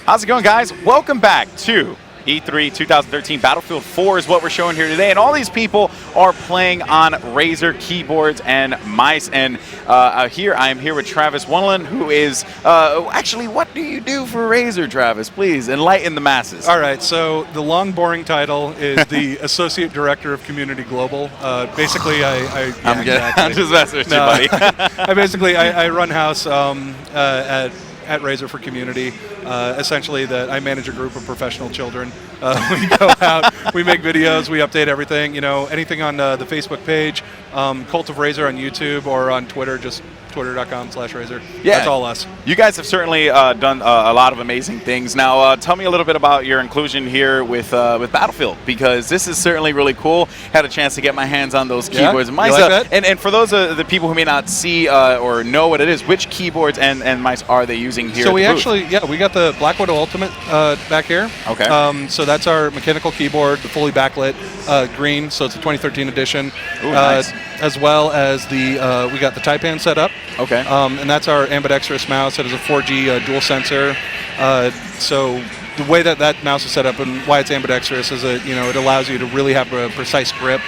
How's it going, guys? Welcome back to E3 2013. Battlefield 4 is what we're showing here today, and all these people are playing on Razer keyboards and mice. And here I am here with Travis Wunderland, who is actually, what do you do for Razer, Travis? Please enlighten the masses. All right, so the long, boring title is the Associate Director of Community Global. Basically, I'm just messing with you, buddy. I run house at Razer for Community. Essentially, I manage a group of professional children. We go out, we make videos, we update everything. You know, anything on the Facebook page, Cult of Razer on YouTube, or on Twitter, just twitter.com/Razer. Yeah, that's all us. You guys have certainly done a lot of amazing things. Now, tell me a little bit about your inclusion here with Battlefield, because this is certainly really cool. Had a chance to get my hands on those keyboards and mice. You like that? And for those of the people who may not see or know what it is, which keyboards and mice are they using here? So we we got the Black Widow Ultimate back here. Okay. So that's our mechanical keyboard, the fully backlit green. So it's a 2013 edition. Ooh, nice. As well as we got the Taipan set up. Okay. And that's our ambidextrous mouse. It is a 4G dual sensor. So the way that mouse is set up and why it's ambidextrous is that it allows you to really have a precise grip.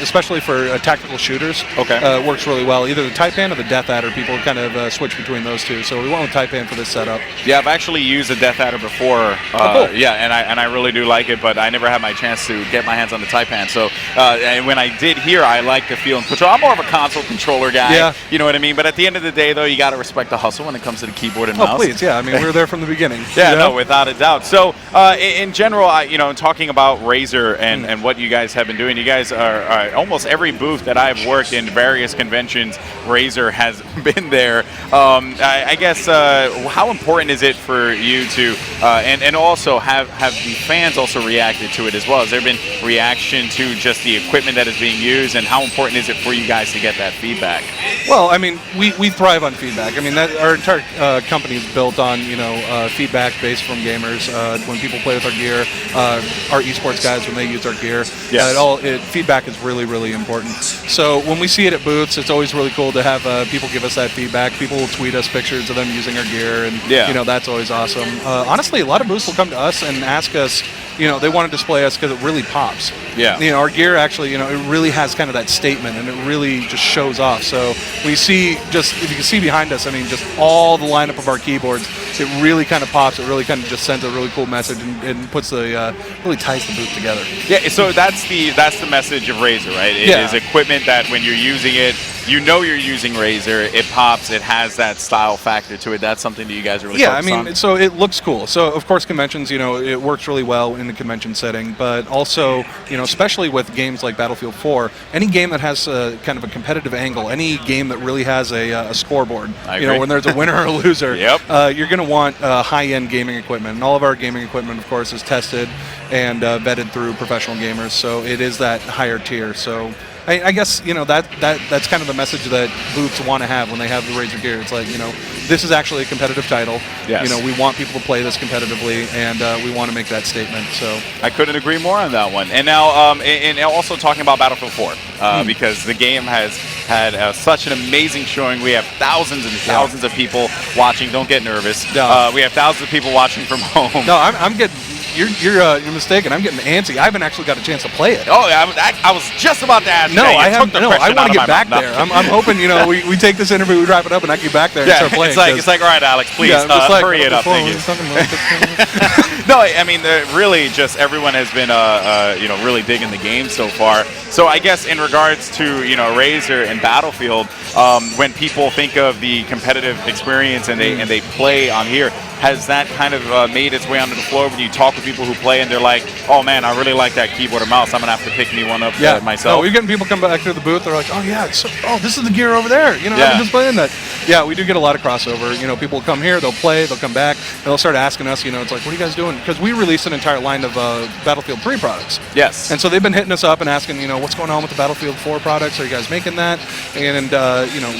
Especially for tactical shooters. Okay. Works really well. Either the Taipan or the Death Adder. People kind of switch between those two. So we went with Taipan for this setup. Yeah, I've actually used the Death Adder before. Cool. Yeah, and I really do like it, but I never had my chance to get my hands on the Taipan. So and when I did here, I like the feel and control. I'm more of a console controller guy. Yeah. You know what I mean? But at the end of the day, though, you got to respect the hustle when it comes to the keyboard and mouse. Oh, please. Yeah. I mean, we were there from the beginning. Yeah, no, without a doubt. So in general, talking about Razer and what you guys have been doing, you guys are almost every booth that I've worked in various conventions, Razer has been there. I guess how important is it for you to and also have the fans also reacted to it as well? Has there been reaction to just the equipment that is being used, and how important is it for you guys to get that feedback? Well, I mean, we thrive on feedback. I mean, our entire company is built on feedback based from gamers. When people play with our gear, our esports guys when they use our gear, feedback is really, really important. So when we see it at booths, it's always really cool to have people give us that feedback. People will tweet us pictures of them using our gear, and that's always awesome. Honestly, a lot of booths will come to us and ask us, they want to display us because it really pops. Yeah. Our gear actually, it really has kind of that statement, and it really just shows off. So we see, if you can see behind us, I mean, just all the lineup of our keyboards, it really kind of pops. It really kind of just sends a really cool message and puts really ties the booth together. Yeah. So that's the message of Razer, right? It is equipment that when you're using it, you're using Razer. It pops. It has that style factor to it. That's something that you guys are really focused on. So it looks cool. So of course conventions, it works really well in the convention setting, but also, especially with games like Battlefield 4, any game that has kind of a competitive angle, any game that really has a scoreboard, when there's a winner or a loser, you're going to want high-end gaming equipment. And all of our gaming equipment, of course, is tested and vetted through professional gamers. So it is that higher tier. So I guess that's kind of the message that booths want to have when they have the Razer gear. It's like, this is actually a competitive title. Yes. We want people to play this competitively, and we want to make that statement. So I couldn't agree more on that one. And now, and also talking about Battlefield 4, because the game has had such an amazing showing. We have thousands and thousands of people watching. Don't get nervous. No. We have thousands of people watching from home. No, I'm getting. You're mistaken. I'm getting antsy. I haven't actually got a chance to play it. Oh, I was just about to ask. No, I haven't. No, I want to get back there. I'm hoping we take this interview, we wrap it up, and I get back there and start playing. It's like all right, Alex, please hurry it up. Thank you. No, I mean, really, just everyone has been really digging the game so far. So I guess in regards to Razer and Battlefield, when people think of the competitive experience and they play on here, has that kind of made its way onto the floor when you talk with people who play and they're like, oh man, I really like that keyboard or mouse. I'm going to have to pick me one up myself. No, we're getting people come back to the booth. They're like, oh yeah, this is the gear over there. You know, Yeah. I've been just playing that. Yeah, we do get a lot of crossover. You know, people will come here, they'll play, they'll come back, and they'll start asking us, you know, it's like, what are you guys doing? Because we released an entire line of Battlefield 3 products. Yes. And so they've been hitting us up and asking, you know, what's going on with the Battlefield 4 products? Are you guys making that? And you know,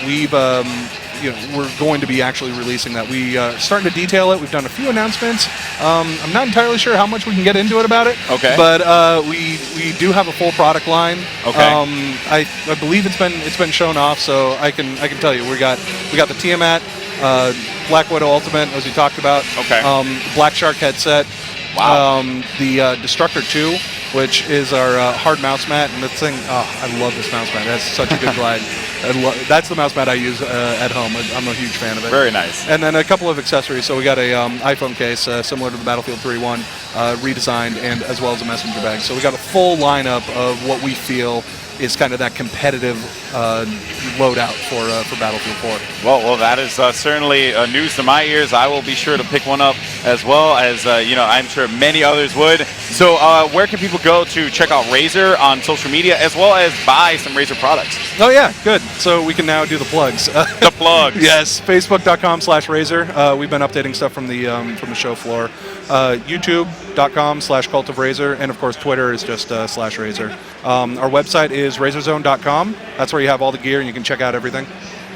we're going to be actually releasing that. We starting to detail it. We've done a few announcements. I'm not entirely sure how much we can get into it about it. Okay. But we do have a full product line. Okay. I believe it's been shown off, so I can tell you we got the Tiamat, Black Widow Ultimate, as we talked about. Okay. Black Shark headset. Wow. The Destructor 2, which is our hard mouse mat, and the thing, I love this mouse mat. It has such a good glide. That's the mouse mat I use at home. I'm a huge fan of it. Very nice. And then a couple of accessories. So we got a iPhone case similar to the Battlefield 3 one, redesigned, and as well as a messenger bag. So we got a full lineup of what we feel is kind of that competitive loadout for Battlefield 4. Well, that is certainly news to my ears. I will be sure to pick one up as well as, you know, I'm sure many others would. So where can people go to check out Razer on social media as well as buy some Razer products? Oh, yeah, good. So we can now do the plugs. The plugs. Yes, Facebook.com/Razer. We've been updating stuff from the show floor. YouTube.com/Cult of Razer, and of course Twitter is just /Razer. Our website is RazerZone.com. That's where you have all the gear and you can check out everything.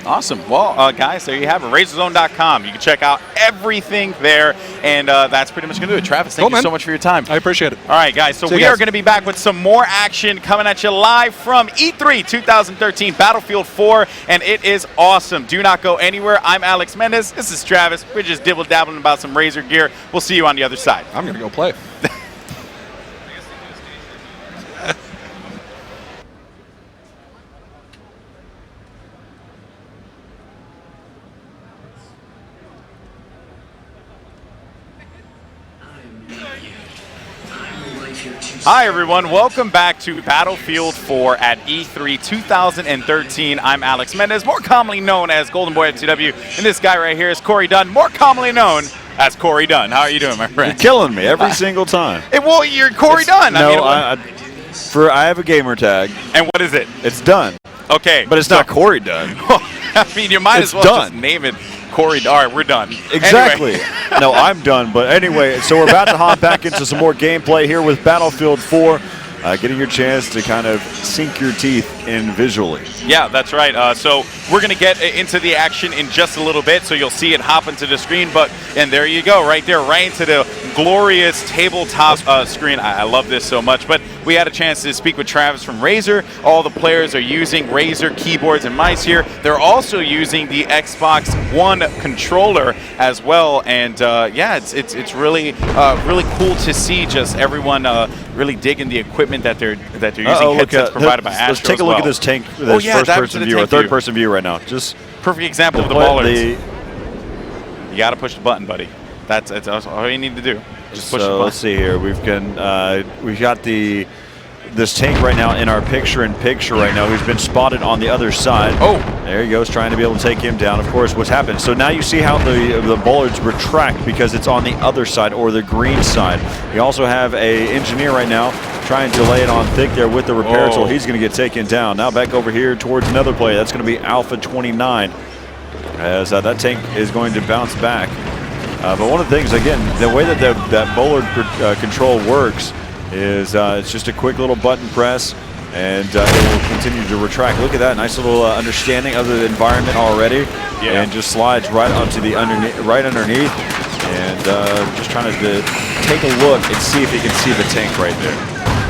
Awesome. Well, guys, there you have it. RazerZone.com. You can check out everything there, and that's pretty much going to do it. Travis, thank you so much for your time. I appreciate it. All right, guys, so we are going to be back with some more action coming at you live from E3 2013 Battlefield 4, and it is awesome. Do not go anywhere. I'm Alex Mendez. This is Travis. We're just dibble-dabbling about some Razer gear. We'll see you on the other side. I'm going to go play. Hi, everyone. Welcome back to Battlefield 4 at E3 2013. I'm Alex Mendez, more commonly known as Golden Boy at TW, and this guy right here is Corey Dunn, more commonly known as Corey Dunn. How are you doing, my friend? You're killing me every single time. Well, you're Corey Dunn. No, I have a gamer tag. And what is it? It's Dunn. Okay. But it's not Corey Dunn. I mean, you might as well just name it Corey. All right, we're done. Exactly. Anyway. No, I'm done. But anyway, so we're about to hop back into some more gameplay here with Battlefield 4. Getting your chance to kind of sink your teeth in visually. Yeah, that's right. So we're going to get into the action in just a little bit, so you'll see it hop into the screen. And there you go, right there, right into the glorious tabletop screen. I love this so much. But we had a chance to speak with Travis from Razer. All the players are using Razer keyboards and mice here. They're also using the Xbox One controller as well. And yeah, it's really really cool to see just everyone really digging the equipment that they're using. Headsets provided by Astro. Let's take a look at this tank, this first-person view, or third-person view right now. Just perfect example of the ballers. You got to push the button, buddy. That's all you need to do. Just push the button. Let's see here. We've got this tank right now in our picture-in-picture right now, who's been spotted on the other side. Oh, there he goes, trying to be able to take him down. Of course, what's happened. So now you see how the bollards retract because it's on the other side, or the green side. You also have a engineer right now trying to lay it on thick there with the repair tool. He's going to get taken down. Now back over here towards another player. That's going to be Alpha 29, as that tank is going to bounce back. But one of the things, again, the way that bollard control works is it's just a quick little button press, and it will continue to retract. Look at that, nice little understanding of the environment already, and just slides right onto the underneath, and just trying to take a look and see if he can see the tank right there.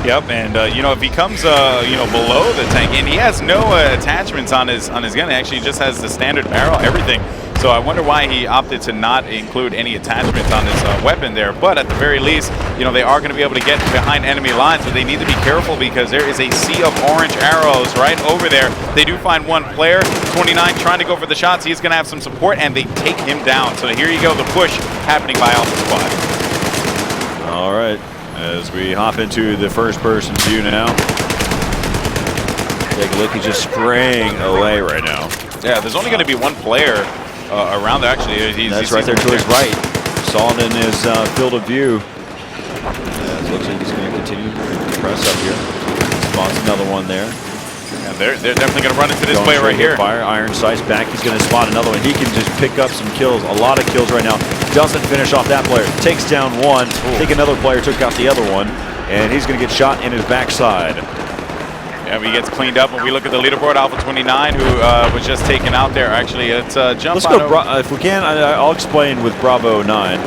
Yep, and you know, if he comes below the tank, and he has no attachments on his gun, he actually just has the standard barrel, everything. So I wonder why he opted to not include any attachments on his weapon there. But at the very least, you know, they are going to be able to get behind enemy lines, but they need to be careful because there is a sea of orange arrows right over there. They do find one player, 29, trying to go for the shots. He's going to have some support, and they take him down. So here you go, the push happening by Alpha Squad. All right, as we hop into the first-person view now. Take a look, he's just spraying away right now. Yeah, there's only going to be one player around there. Actually, that's right there to his right. saw it in his field of view. It looks like he's going to continue to press up here. Spots another one there. And they're definitely going to run into this player right here. Fire, iron sights back. He's going to spot another one. He can just pick up some kills, a lot of kills right now. Doesn't finish off that player. Takes down one. I think another player took out the other one, and he's going to get shot in his backside. Yeah, he gets cleaned up. When we look at the leaderboard, Alpha 29, who was just taken out there. Actually, it's jump. Let's go. If we can, I'll explain with Bravo 9.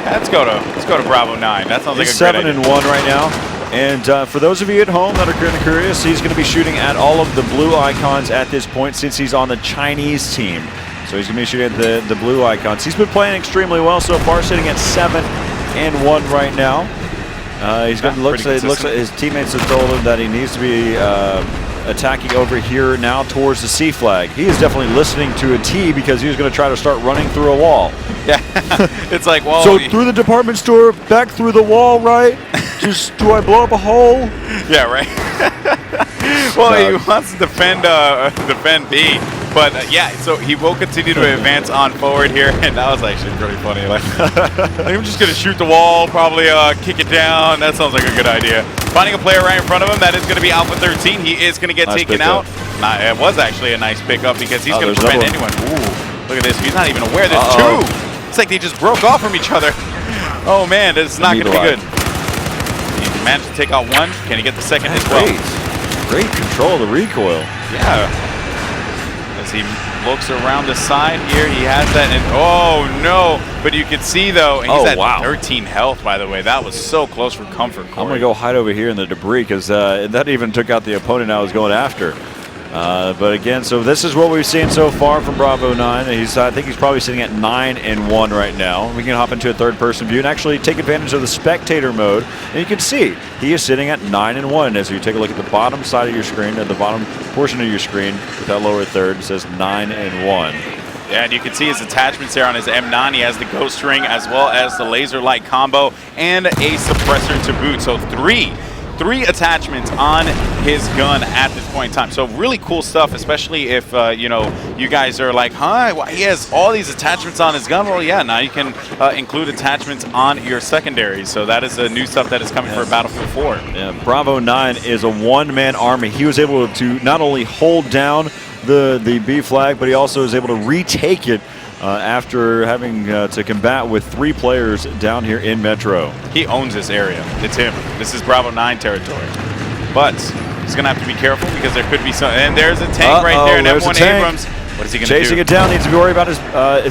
Let's go to Bravo 9. That sounds like a great idea. 7-1 right now. And for those of you at home that are kind of curious, he's going to be shooting at all of the blue icons at this point since he's on the Chinese team. So he's going to be shooting at the blue icons. He's been playing extremely well so far, sitting at 7-1 right now. He's going to looks like his teammates have told him that he needs to be attacking over here now towards the C flag. He is definitely listening to a T because he was going to try to start running through a wall. Yeah, it's like, well. So through the department store, back through the wall, right? Just, do I blow up a hole? Yeah, right. Well, he wants to defend B, but yeah, so he will continue to advance on forward here, and that was actually pretty funny. Like, I'm just gonna shoot the wall, probably kick it down. That sounds like a good idea. Finding a player right in front of him, that is gonna be Alpha 13. He is gonna get taken out. It was actually a nice pickup because he's gonna prevent anyone. Ooh, look at this. He's not even aware there's two. It's like they just broke off from each other. Oh man, this is not gonna be good. He managed to take out one. Can he get the second as well? Great control of the recoil. Yeah. As he looks around the side here, he has that, and oh no! But you can see though, he's at 13 health. By the way, that was so close for comfort. Corey. I'm gonna go hide over here in the debris because that even took out the opponent I was going after. But again, so this is what we've seen so far from Bravo 9. I think he's probably sitting at 9-1 right now. We can hop into a third-person view and actually take advantage of the spectator mode. And you can see he is sitting at 9-1. As you take a look at the bottom side of your screen, at the bottom portion of your screen, with that lower third, it says 9-1. Yeah, and you can see his attachments there on his M9. He has the ghost ring as well as the laser light combo and a suppressor to boot. So three attachments on his gun at this point in time. So really cool stuff, especially if you know, you guys are like, huh, well, he has all these attachments on his gun. Well, yeah, now you can include attachments on your secondaries. So that is the new stuff that is coming for Battlefield 4. Yeah, Bravo 9 is a one-man army. He was able to not only hold down the B flag, but he also was able to retake it after having to combat with 3 players down here in Metro. He owns this area. It's him. This is Bravo 9 territory. But he's going to have to be careful because there could be some. And there's a tank right there, an M1 Abrams. What is he going to do? Chasing it down, needs to be worried about his,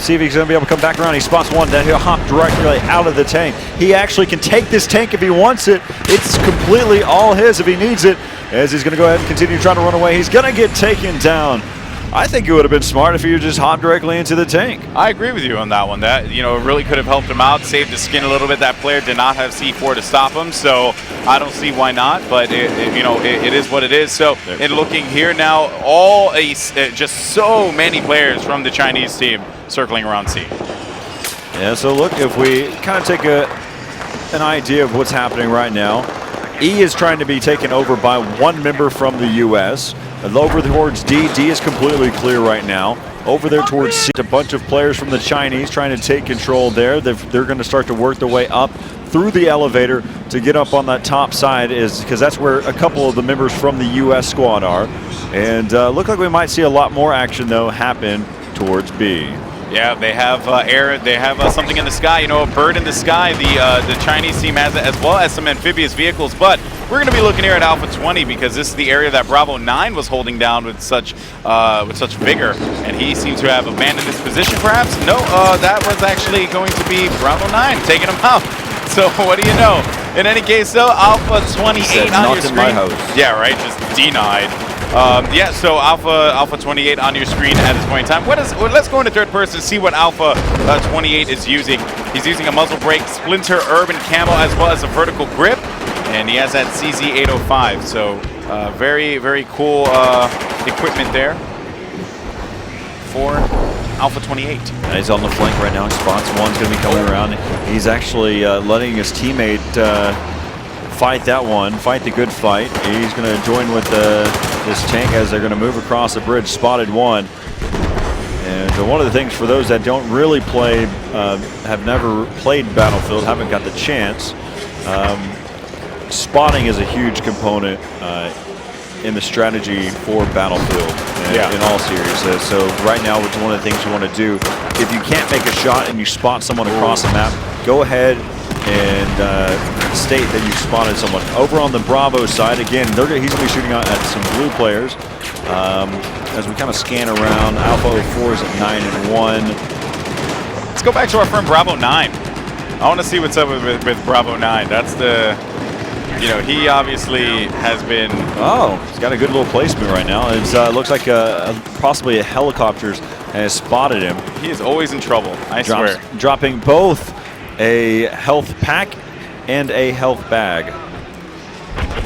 see if he's going to be able to come back around. He spots one, then he'll hop directly out of the tank. He actually can take this tank if he wants it. It's completely all his if he needs it, as he's going to go ahead and continue trying to run away. He's going to get taken down. I think it would have been smart if you just hopped directly into the tank. I agree with you on that one. That, you know, really could have helped him out, saved his skin a little bit. That player did not have C4 to stop him, so I don't see why not. But it is what it is. So, in looking here now, just so many players from the Chinese team circling around C. Yeah. So look, if we kind of take an idea of what's happening right now, E is trying to be taken over by one member from the U.S. Over towards D. D is completely clear right now. Over there towards C, a bunch of players from the Chinese trying to take control there. They're going to start to work their way up through the elevator to get up on that top side, because that's where a couple of the members from the U.S. squad are. And look like we might see a lot more action, though, happen towards B. Yeah, they have air. They have something in the sky. You know, a bird in the sky. The Chinese team has it, as well as some amphibious vehicles. But we're going to be looking here at Alpha 20 because this is the area that Bravo 9 was holding down with such vigor, and he seems to have abandoned his position. Perhaps no, that was actually going to be Bravo 9 taking him out. So what do you know? In any case, though, Alpha 28 on your screen. Yeah, right. Just denied. Yeah, so Alpha 28 on your screen at this point in time. Let's go into third person to see what Alpha 28 is using. He's using a muzzle brake, splinter, urban camo, as well as a vertical grip, and he has that CZ805. So very, very cool equipment there for Alpha 28. He's on the flank right now. He spots one's going to be coming around. He's actually letting his teammate fight that one, fight the good fight. He's going to join with this tank as they're going to move across the bridge. Spotted one. And one of the things for those that don't really play, have never played Battlefield, haven't got the chance, spotting is a huge component in the strategy for Battlefield in all series. So right now, it's one of the things you want to do. If you can't make a shot and you spot someone across the map, go ahead and state that you spotted someone. Over on the Bravo side, again, he's going to be shooting at some blue players. As we kind of scan around, Alpha 04 is at 9-1. Let's go back to our friend Bravo 9. I want to see what's up with Bravo 9. That's the, he obviously has been. Oh, he's got a good little placement right now. It looks like possibly a helicopter has spotted him. He is always in trouble, I swear. Dropping both a health pack and a health bag.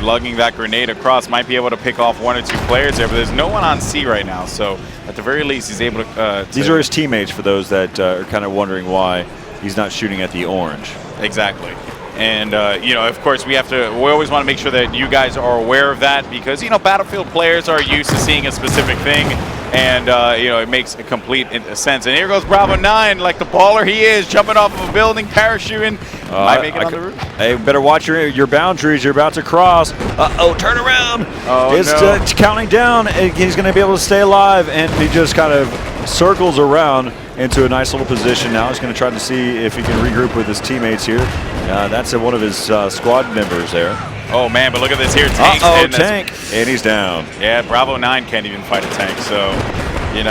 Lugging that grenade across, might be able to pick off 1 or 2 players there, but there's no one on C right now, so at the very least he's able to... These are his teammates, for those that are kind of wondering why he's not shooting at the orange. Exactly. And, of course, we always want to make sure that you guys are aware of that, because, Battlefield players are used to seeing a specific thing, and, it makes a complete sense. And here goes Bravo 9, like the baller he is, jumping off of a building, parachuting. Might make it on the roof. Hey, better watch your boundaries. You're about to cross. Uh-oh, turn around. Oh, it's counting down. And he's going to be able to stay alive, and he just kind of circles around into a nice little position. Now he's going to try to see if he can regroup with his teammates here. That's one of his squad members there. Oh, man, but look at this here. Tank. Tank. And he's down. Yeah, Bravo 9 can't even fight a tank, so, you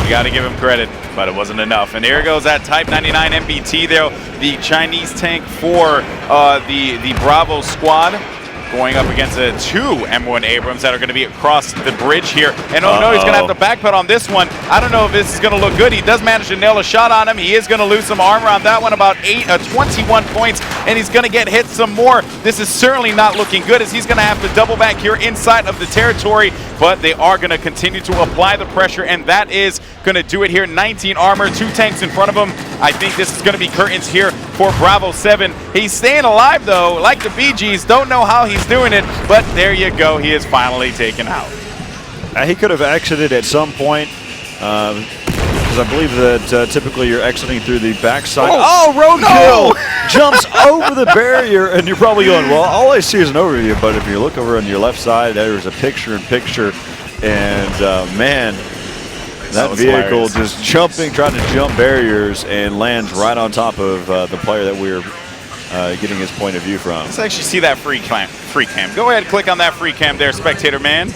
got to give him credit, but it wasn't enough. And here goes that Type 99 MBT there, the Chinese tank for the Bravo squad, going up against the 2 M1 Abrams that are going to be across the bridge here. And oh no, he's going to have to backpedal on this one. I don't know if this is going to look good. He does manage to nail a shot on him. He is going to lose some armor on that one, about 21 points, and he's going to get hit some more. This is certainly not looking good, as he's going to have to double back here inside of the territory, but they are going to continue to apply the pressure, and that is going to do it here. 19 armor, 2 tanks in front of him. I think this is going to be curtains here for Bravo 7. He's staying alive, though, like the BGs. Don't know how he's doing it, but there you go. He is finally taken out. He could have exited at some point, because I believe that typically you're exiting through the backside. Oh, roadkill! No! Jumps over the barrier, and you're probably going, well, all I see is an overview, but if you look over on your left side, there's a picture-in-picture, and man, that vehicle hilarious. Just trying to jump barriers, and lands right on top of the player that we're getting his point of view from. Let's actually see that free cam. Go ahead and click on that free cam there, spectator man.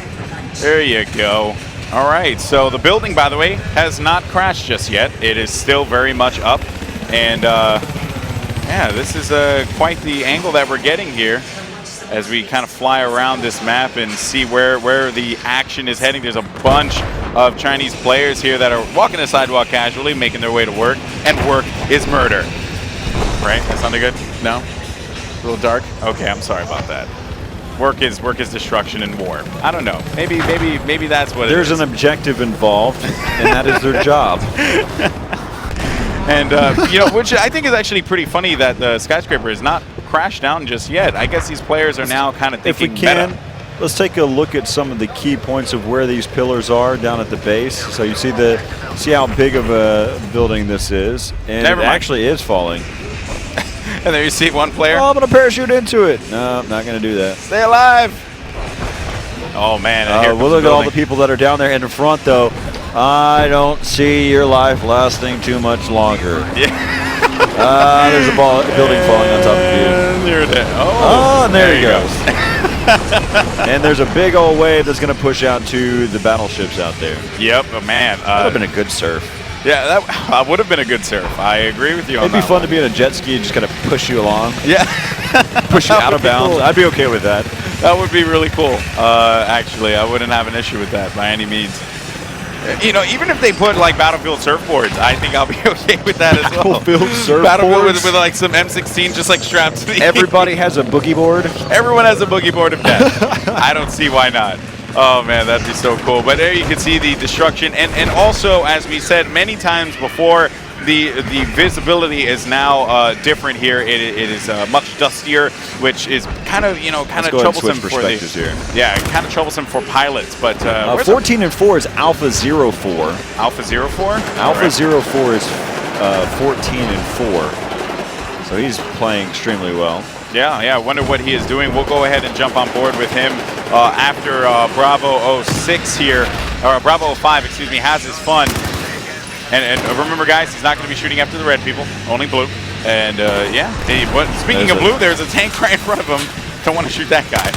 There you go. All right, so the building, by the way, has not crashed just yet. It is still very much up, and yeah, this is quite the angle that we're getting here as we kind of fly around this map and see where the action is heading. There's a bunch of Chinese players here that are walking the sidewalk casually, making their way to work, and work is murder. Right? That sounded good? No? A little dark? Okay, I'm sorry about that. Work is destruction and war. I don't know. Maybe that's what it is. There's an objective involved, and that is their job. And which I think is actually pretty funny that the skyscraper is not crashed down just yet. I guess these players are now kind of thinking if we can, meta. Let's take a look at some of the key points of where these pillars are down at the base. So you see how big of a building this is, and it actually is falling. And there you see one player. Oh, I'm going to parachute into it. No, I'm not going to do that. Stay alive. Oh, man. We'll look at all the people that are down there in the front, though. I don't see your life lasting too much longer. Yeah. There's a building falling on top of you. There it is. Oh, and there he goes. And there's a big old wave that's going to push out to the battleships out there. Yep, man. That would have been a good surf. Yeah, that would have been a good surf. I agree with you on that. It'd be fun to be in a jet ski and just kind of push you along. Yeah. Push you out of bounds. Cool. I'd be okay with that. That would be really cool. Actually, I wouldn't have an issue with that by any means. Even if they put like Battlefield surfboards, I think I'll be okay with that as well. Battlefield surfboards? Battlefield with like some M16 just like strapped to the... Everybody has a boogie board? Everyone has a boogie board of death. I don't see why not. Oh man, that'd be so cool. But there you can see the destruction, and also, as we said many times before, the visibility is now different here. It is much dustier, which is kind of troublesome for perspectives here. Yeah, kind of troublesome for pilots. But 14 and 4 is Alpha 04. Alpha 04? Alpha 04 is 14 and 4. So he's playing extremely well. Yeah, I wonder what he is doing. We'll go ahead and jump on board with him after Bravo 06 here, or Bravo 05, excuse me, has his fun. And remember, guys, he's not going to be shooting after the red people, only blue. And speaking of blue, there's a tank right in front of him. Don't want to shoot that guy.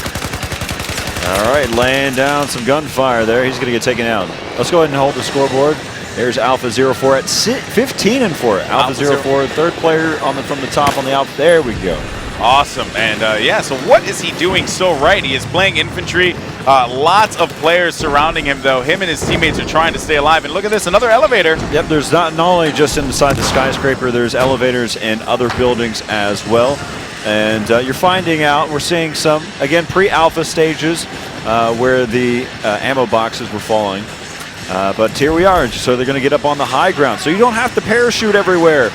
All right, laying down some gunfire there. He's going to get taken out. Let's go ahead and hold the scoreboard. There's Alpha 04 at 15 and 4. Alpha 04, third player from the top on the Alpha. There we go. Awesome. And so what is he doing so right? He is playing infantry. Lots of players surrounding him, though. Him and his teammates are trying to stay alive. And look at this, another elevator. Yep, there's not only just inside the skyscraper, there's elevators in other buildings as well. And you're finding out, we're seeing some, again, pre-alpha stages where the ammo boxes were falling. But here we are, so they're going to get up on the high ground. So you don't have to parachute everywhere.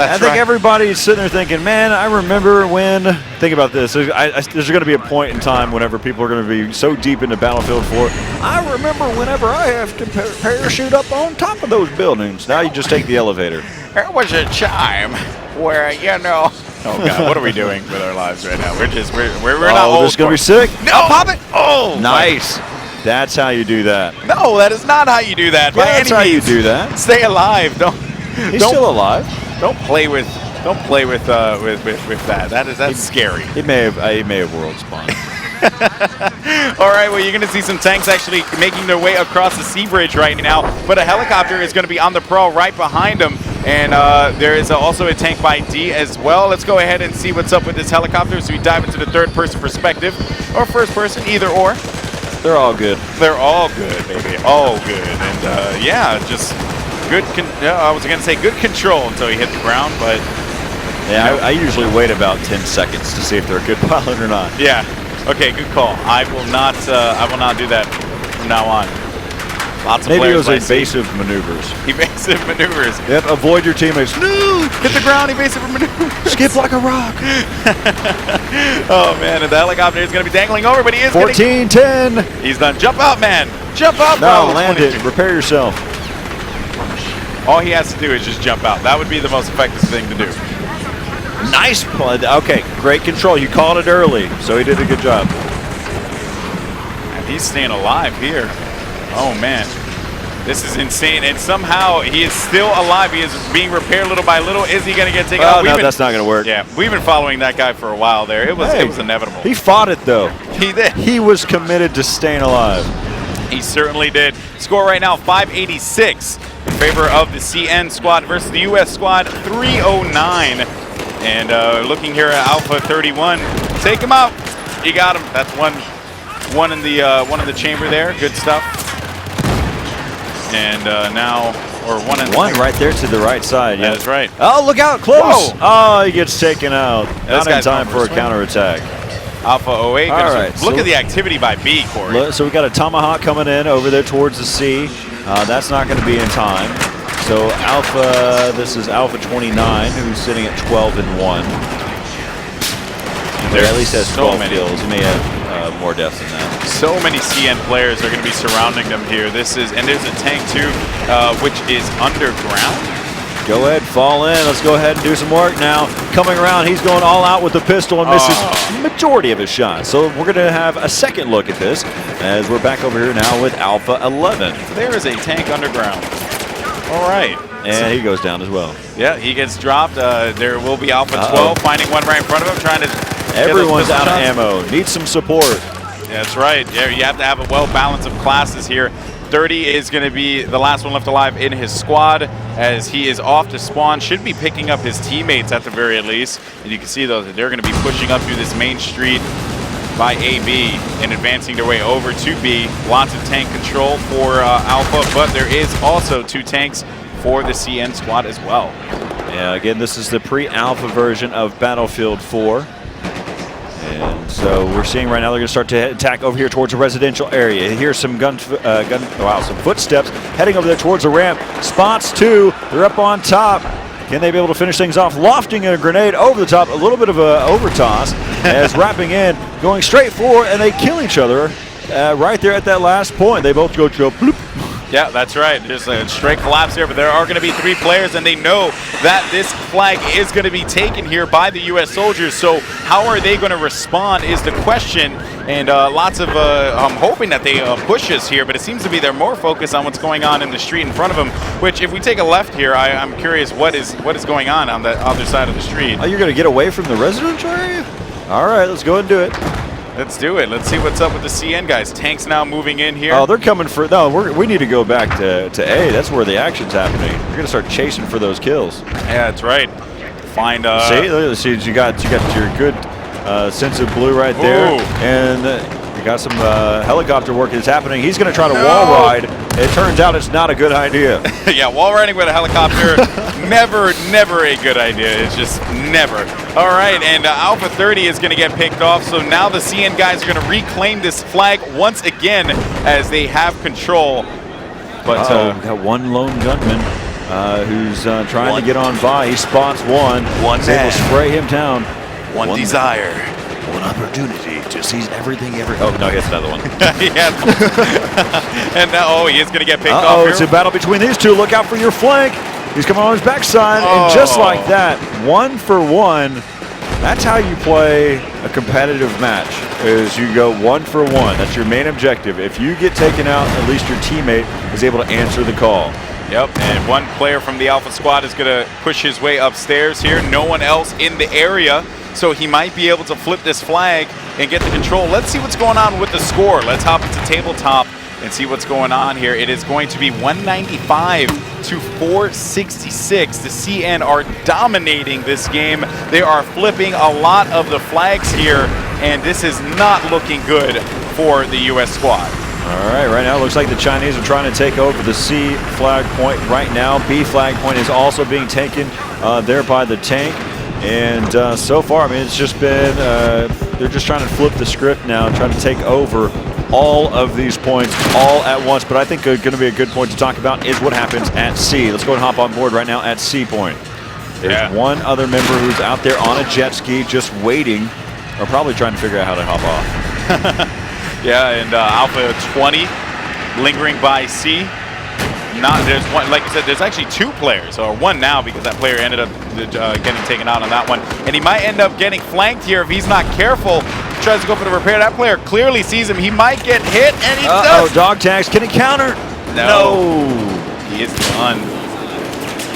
I think everybody's sitting there thinking, man, I remember when, think about this, there's going to be a point in time whenever people are going to be so deep into Battlefield 4. I remember whenever I have to parachute up on top of those buildings. Now you just take the elevator. There was a time where, oh God, what are we doing with our lives right now? We're not old. This is going to be sick. No, pop it. Oh, nice. That's how you do that. No, that is not how you do that. Yeah, that's how you do that. Stay alive. He's still alive. Don't play with that. That's scary. He may have world spawned. All right, well, you're going to see some tanks actually making their way across the sea bridge right now, but a helicopter is going to be on the prowl right behind them, and there is also a tank by D as well. Let's go ahead and see what's up with this helicopter. So we dive into the third-person perspective, or first-person, either or. They're all good. They're all good, baby. All good. And just good. I was going to say good control until he hit the ground, but yeah, I usually wait about 10 seconds to see if they're a good pilot or not. Yeah. Okay. Good call. I will not do that from now on. Lots of maybe players. Maybe it was evasive maneuvers. Evasive maneuvers. Yep. Avoid your teammates. No. Hit the ground. Evasive maneuvers. Skip like a rock. Oh man, and the helicopter is going to be dangling over, but he is 14-10. He's done. Jump out, man. Jump out. No, land it. Repair yourself. All he has to do is just jump out. That would be the most effective thing to do. Nice play. Okay, great control. You called it early, so he did a good job. And he's staying alive here. Oh, man. This is insane. And somehow he is still alive. He is being repaired little by little. Is he going to get taken out? No, that's not going to work. Yeah, we've been following that guy for a while there. It was inevitable. He fought it, though. He did. He was committed to staying alive. He certainly did. Score right now, 586 in favor of the CN squad versus the US squad, 309. And looking here at Alpha 31, take him out. You got him. That's one in the chamber there. Good stuff. And now, or one right there to the right side. That is right. Oh, look out, close. Whoa. Oh, he gets taken out. Not in time for a counterattack. Alpha 08. All right. Look at the activity by B, Corey. So we got a Tomahawk coming in over there towards the sea. That's not going to be in time. So this is Alpha 29, who's sitting at 12 and 1. There at least has 12 kills. He may have more deaths than that. So many CN players are going to be surrounding them here. And there's a tank too, which is underground. Go ahead, fall in. Let's go ahead and do some work now. Coming around, he's going all out with the pistol and misses the majority of his shots. So we're going to have a second look at this as we're back over here now with Alpha 11. There is a tank underground. All right. And he goes down as well. Yeah, he gets dropped. There will be Alpha 12 finding one right in front of him, trying to. Everyone's out of ammo. Needs some support. That's right. Yeah, you have to have a well balance of classes here. 30 is going to be the last one left alive in his squad as he is off to spawn. Should be picking up his teammates at the very least. And you can see though that they're going to be pushing up through this main street by AB and advancing their way over to B. Lots of tank control for Alpha, but there is also 2 tanks for the CN squad as well. Yeah, again, this is the pre-alpha version of Battlefield 4. And So we're seeing right now they're going to start to attack over here towards a residential area. Here's some some footsteps heading over there towards the ramp. Spots 2. They're up on top. Can they be able to finish things off? Lofting a grenade over the top. A little bit of a overtoss as wrapping in, going straight forward, and they kill each other right there at that last point. They both go bloop. Yeah, that's right. There's a straight collapse here, but there are going to be 3 players, and they know that this flag is going to be taken here by the U.S. soldiers. So how are they going to respond is the question, and lots of I'm hoping that they push us here, but it seems to be they're more focused on what's going on in the street in front of them, which if we take a left here, I'm curious what is going on the other side of the street. Oh, you're going to get away from the residential area? All right, let's go and do it. Let's do it. Let's see what's up with the CN guys. Tanks now moving in here. Oh, they're coming for... No, we need to go back to A. That's where the action's happening. You're going to start chasing for those kills. Yeah, that's right. Find... See, you got your good sense of blue right there. Ooh. And you got some helicopter work that's happening. He's going to try to wall ride. It turns out it's not a good idea. Yeah, wall riding with a helicopter, never a good idea. It's just never. All right, and Alpha 30 is going to get picked off, so now the CN guys are going to reclaim this flag once again as they have control. But we got one lone gunman who's trying to get on by. He spots one. One He's able man. to spray him down. One desire. One opportunity to seize everything. Oh, no, he has another one. Yeah. And now, he is going to get picked off here. It's a battle between these two. Look out for your flank. He's coming on his backside, and just like that, 1 for 1. That's how you play a competitive match, is you go 1 for 1. That's your main objective. If you get taken out, at least your teammate is able to answer the call. Yep, and one player from the Alpha squad is going to push his way upstairs here. No one else in the area, so he might be able to flip this flag and get the control. Let's see what's going on with the score. Let's hop into tabletop and see what's going on here. It is going to be 195 to 466. The CN are dominating this game. They are flipping a lot of the flags here, and this is not looking good for the U.S. squad. All right, right now it looks like the Chinese are trying to take over the C flag point right now. B flag point is also being taken there by the tank. And so far, I mean, it's just been, they're just trying to flip the script now, trying to take over all of these points all at once. But I think going to be a good point to talk about is what happens at C. Let's go and hop on board right now at C point. There's one other member who's out there on a jet ski just waiting, or probably trying to figure out how to hop off. Yeah, and Alpha 20 lingering by C. There's one, like I said, there's actually 2 players, or 1 now because that player ended up getting taken out on that one. And he might end up getting flanked here if he's not careful. He tries to go for the repair. That player clearly sees him. He might get hit, and he does. Dog tags. Can he counter? No. He is done.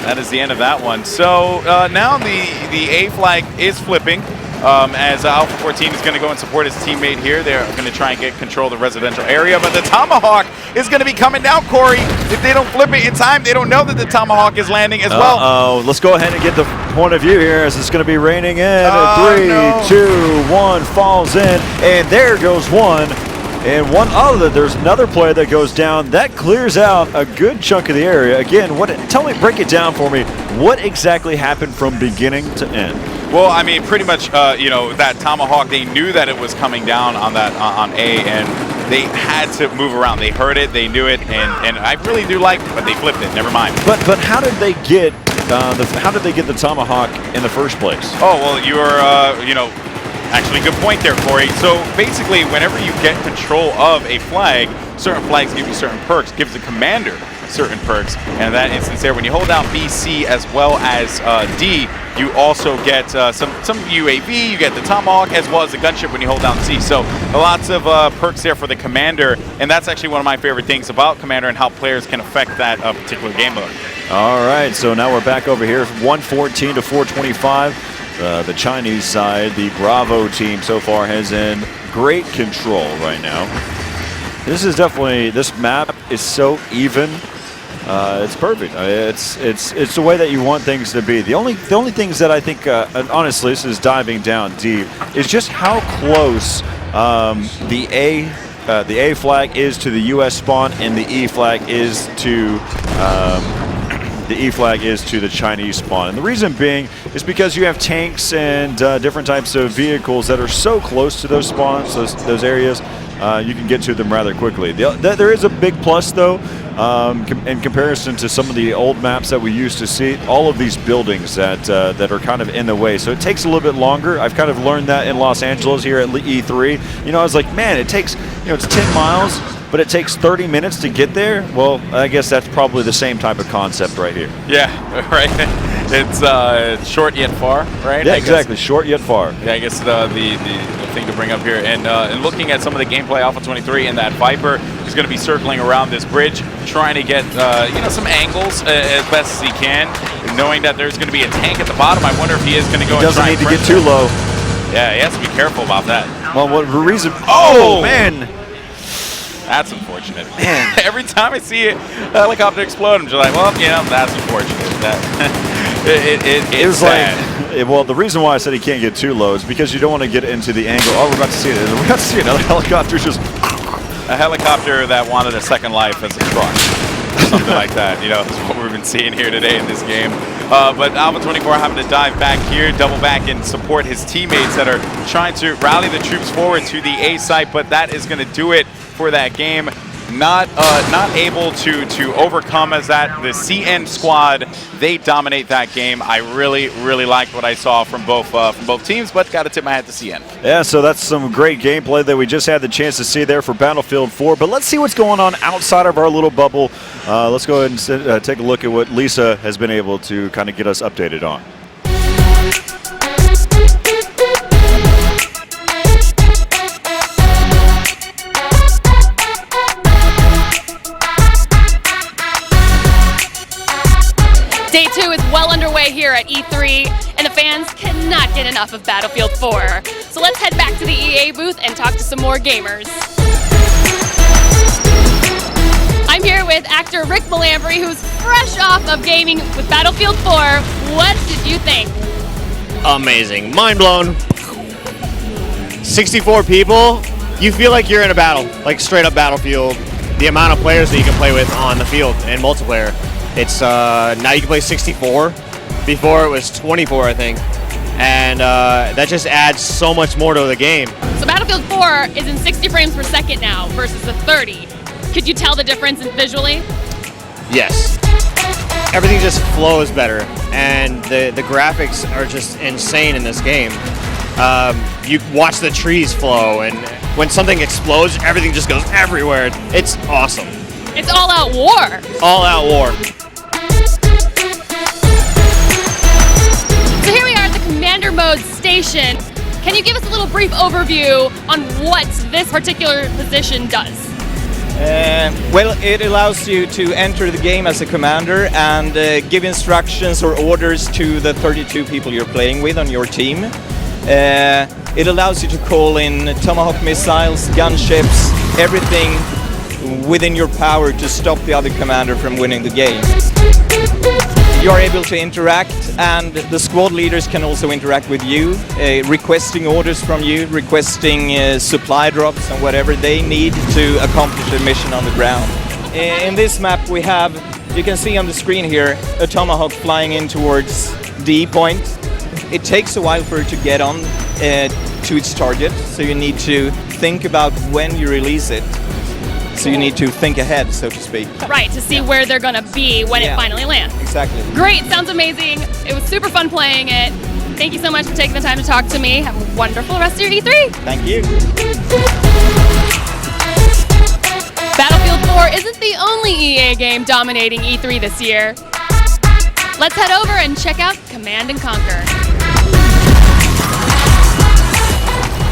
That is the end of that one. So now the A flag is flipping. As Alpha 14 is going to go and support his teammate here. They're going to try and get control of the residential area, but the Tomahawk is going to be coming down, Corey. If they don't flip it in time, they don't know that the Tomahawk is landing as well. Let's go ahead and get the point of view here as it's going to be raining in. 3, 2, 1, falls in, and there goes one. And there's another player that goes down. That clears out a good chunk of the area. Again, break it down for me. What exactly happened from beginning to end? Well, I mean, pretty much, that Tomahawk, they knew that it was coming down on A, and they had to move around. They heard it, they knew it, and I really do like it, but they flipped it. Never mind. But how did they get the Tomahawk in the first place? Oh, well, you were, actually, good point there, Corey. So basically, whenever you get control of a flag, certain flags give you certain perks, gives the commander certain perks. And in that instance there, when you hold down B, C, as well as D, you also get some UAV, you get the Tomahawk, as well as the gunship when you hold down C. So lots of perks there for the commander, and that's actually one of my favorite things about commander and how players can affect that particular game mode. All right, so now we're back over here, 114 to 425. The Chinese side, the Bravo team so far has in great control right now. This map is so even. It's perfect. It's the way that you want things to be. The only things that I think, and honestly, this is diving down deep, is just how close the A flag is to the U.S. spawn and the E flag is to the E flag is to the Chinese spawn. And the reason being is because you have tanks and different types of vehicles that are so close to those spawns, those areas, you can get to them rather quickly. There is a big plus, though, in comparison to some of the old maps that we used to see. All of these buildings that are kind of in the way, so it takes a little bit longer. I've kind of learned that in Los Angeles here at E3. You know, I was like, man, it takes, you know, it's 10 miles, but it takes 30 minutes to get there. Well, I guess that's probably the same type of concept right here. Yeah, right. It's short yet far, right? Yeah, exactly. Short yet far. Yeah, I guess the thing to bring up here, and looking at some of the gameplay, Alpha 23 and that Viper is going to be circling around this bridge, trying to get you know, some angles as best as he can, knowing that there's going to be a tank at the bottom. I wonder if he is going to go. He doesn't need to get too low. Yeah, he has to be careful about that. Well, what reason? Oh man. That's unfortunate. Man, every time I see a helicopter explode, I'm just like, well, you know, that's unfortunate. It's like, well, the reason why I said he can't get too low is because you don't want to get into the angle. Oh, we're about to see it. We're about to see another helicopter just. A helicopter that wanted a second life as a truck. Something like that, you know, is what we've been seeing here today in this game. But Alpha 24 having to dive back here, double back and support his teammates that are trying to rally the troops forward to the A site, but that is going to do it for that game. Not able to overcome as that. The CN squad, they dominate that game. I really liked what I saw from both teams, but got to tip my hat to CN. Yeah, so that's some great gameplay that we just had the chance to see there for Battlefield 4. But let's see what's going on outside of our little bubble. Let's go ahead and take a look at what Lisa has been able to kind of get us updated on. Day 2 is well underway here at E3, and the fans cannot get enough of Battlefield 4. So let's head back to the EA booth and talk to some more gamers. I'm here with actor Rick Malambry, who's fresh off of gaming with Battlefield 4. What did you think? Amazing. Mind blown. 64 people. You feel like you're in a battle, like straight up Battlefield. The amount of players that you can play with on the field and multiplayer. It's now you can play 64. Before it was 24, I think, and that just adds so much more to the game. So Battlefield 4 is in 60 frames per second now versus the 30. Could you tell the difference visually? Yes. Everything just flows better, and the graphics are just insane in this game. You watch the trees flow, and when something explodes, everything just goes everywhere. It's awesome. It's all-out war. All-out war. So here we are at the Commander Mode station. Can you give us a little brief overview on what this particular position does? Well, it allows you to enter the game as a commander and give instructions or orders to the 32 people you're playing with on your team. It allows you to call in Tomahawk missiles, gunships, everything within your power to stop the other commander from winning the game. You are able to interact, and the squad leaders can also interact with you, requesting orders from you, requesting supply drops and whatever they need to accomplish a mission on the ground. In this map we have, you can see on the screen here, a Tomahawk flying in towards D point. It takes a while for it to get on to its target, so you need to think about when you release it. So you need to think ahead, so to speak. Right, to see where they're going to be when it finally lands. Exactly. Great, sounds amazing. It was super fun playing it. Thank you so much for taking the time to talk to me. Have a wonderful rest of your E3. Thank you. Battlefield 4 isn't the only EA game dominating E3 this year. Let's head over and check out Command & Conquer.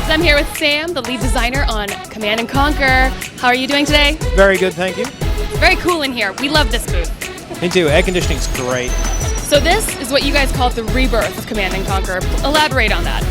I'm here with Sam, the lead designer on Command & Conquer. How are you doing today? Very good, thank you. Very cool in here. We love this booth. Me too. Air conditioning's great. So this is what you guys call the rebirth of Command & Conquer. Elaborate on that.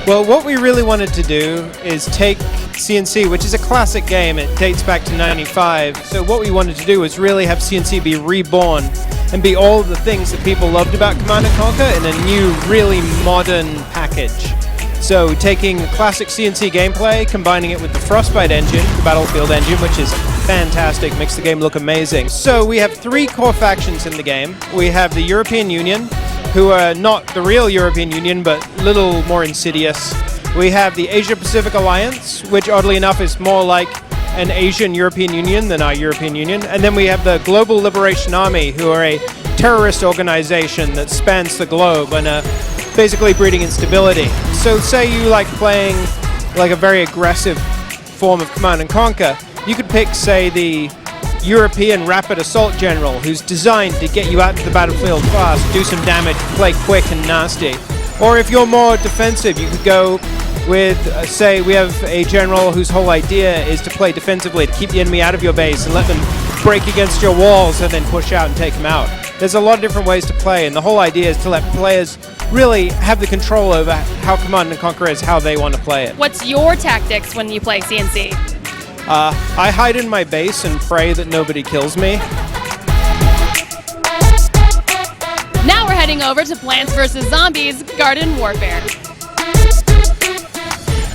Well, what we really wanted to do is take CNC, which is a classic game. It dates back to '95. So what we wanted to do was really have CNC be reborn and be all the things that people loved about Command & Conquer in a new, really modern package. So taking classic CNC gameplay, combining it with the Frostbite engine, the Battlefield engine, which is fantastic, makes the game look amazing. So we have 3 core factions in the game. We have the European Union, who are not the real European Union, but a little more insidious. We have the Asia-Pacific Alliance, which oddly enough is more like an Asian European Union than our European Union. And then we have the Global Liberation Army, who are a terrorist organization that spans the globe and are basically breeding instability. So say you like playing like a very aggressive form of Command and Conquer, you could pick, say, the European Rapid Assault General, who's designed to get you out into the battlefield fast, do some damage, play quick and nasty. Or if you're more defensive, you could go with, say, we have a general whose whole idea is to play defensively, to keep the enemy out of your base and let them break against your walls and then push out and take them out. There's a lot of different ways to play, and the whole idea is to let players really have the control over how Command & Conquer is, how they want to play it. What's your tactics when you play CNC? I hide in my base and pray that nobody kills me. Now we're heading over to Plants vs. Zombies Garden Warfare.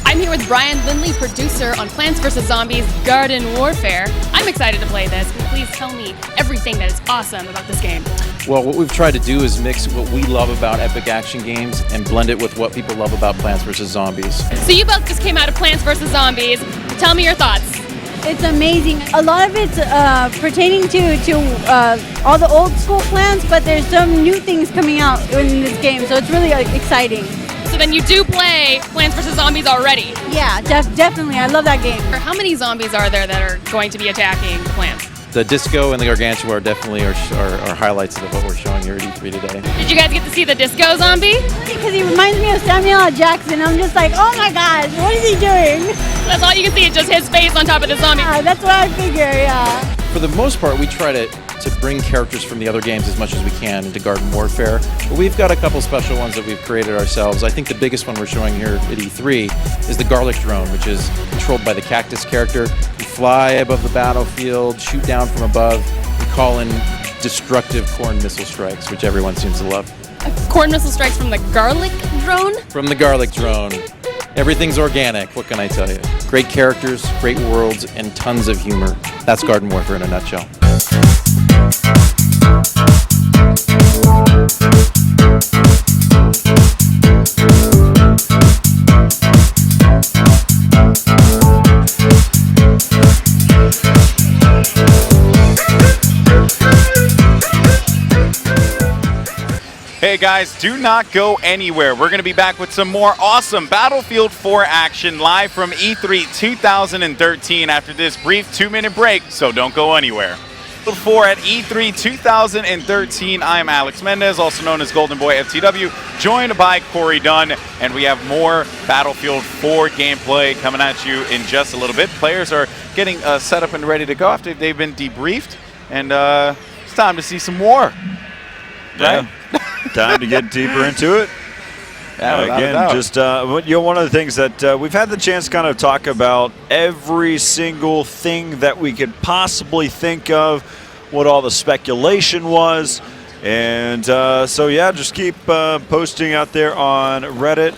I'm here with Brian Lindley, producer on Plants vs. Zombies Garden Warfare. I'm excited to play this. Can you please tell me everything that is awesome about this game? Well, what we've tried to do is mix what we love about epic action games and blend it with what people love about Plants vs. Zombies. So you both just came out of Plants vs. Zombies. Tell me your thoughts. It's amazing. A lot of it's pertaining to all the old school Plants, but there's some new things coming out in this game, so it's really exciting. So then you do play Plants vs. Zombies already? Yeah, definitely. I love that game. How many zombies are there that are going to be attacking the plants? The Disco and the Gargantua are definitely our highlights of what we're showing here at E3 today. Did you guys get to see the Disco zombie? Because he reminds me of Samuel L. Jackson. I'm just like, oh my gosh, what is he doing? That's all you can see, is just his face on top of the zombie. Yeah, that's what I figure, yeah. For the most part, we try to bring characters from the other games as much as we can into Garden Warfare, but we've got a couple special ones that we've created ourselves. I think the biggest one we're showing here at E3 is the Garlic Drone, which is controlled by the Cactus character. You fly above the battlefield, shoot down from above, and call in destructive corn missile strikes, which everyone seems to love. Corn missile strikes from the Garlic Drone? From the Garlic Drone. Everything's organic, what can I tell you? Great characters, great worlds, and tons of humor. That's Garden Warfare in a nutshell. Hey guys, do not go anywhere. We're going to be back with some more awesome Battlefield 4 action live from E3 2013 after this brief 2-minute break, so don't go anywhere. 4 at E3 2013. I'm Alex Mendez, also known as Golden Boy FTW, joined by Corey Dunn, and we have more Battlefield 4 gameplay coming at you in just a little bit. Players are getting set up and ready to go after they've been debriefed, and it's time to see some more. Yeah. Time to get deeper into it. Again, just one of the things that we've had the chance to kind of talk about every single thing that we could possibly think of, what all the speculation was, and so yeah, just keep posting out there on Reddit.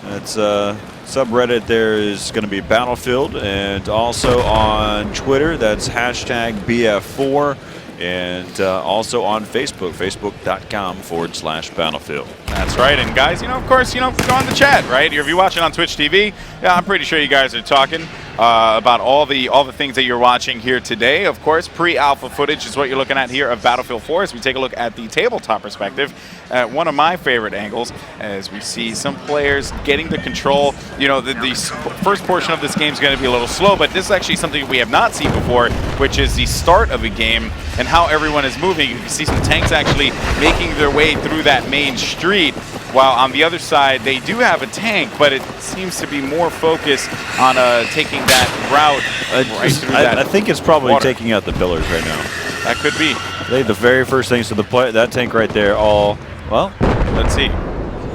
It's subreddit there is going to be Battlefield, and also on Twitter that's hashtag BF4. And also on Facebook, facebook.com/Battlefield. That's right. And guys, of course, go on the chat, right? If you're watching on Twitch TV, yeah, I'm pretty sure you guys are talking about all the things that you're watching here today. Of course, pre-alpha footage is what you're looking at here of Battlefield 4 as we take a look at the tabletop perspective. One of my favorite angles as we see some players getting the control. The first portion of this game is going to be a little slow, but this is actually something we have not seen before, which is the start of a game and how everyone is moving. You can see some tanks actually making their way through that main street, while on the other side they do have a tank, but it seems to be more focused on taking that route right through that. I think it's probably water. Taking out the pillars right now. That could be. The very first thing, so that tank right there, let's see.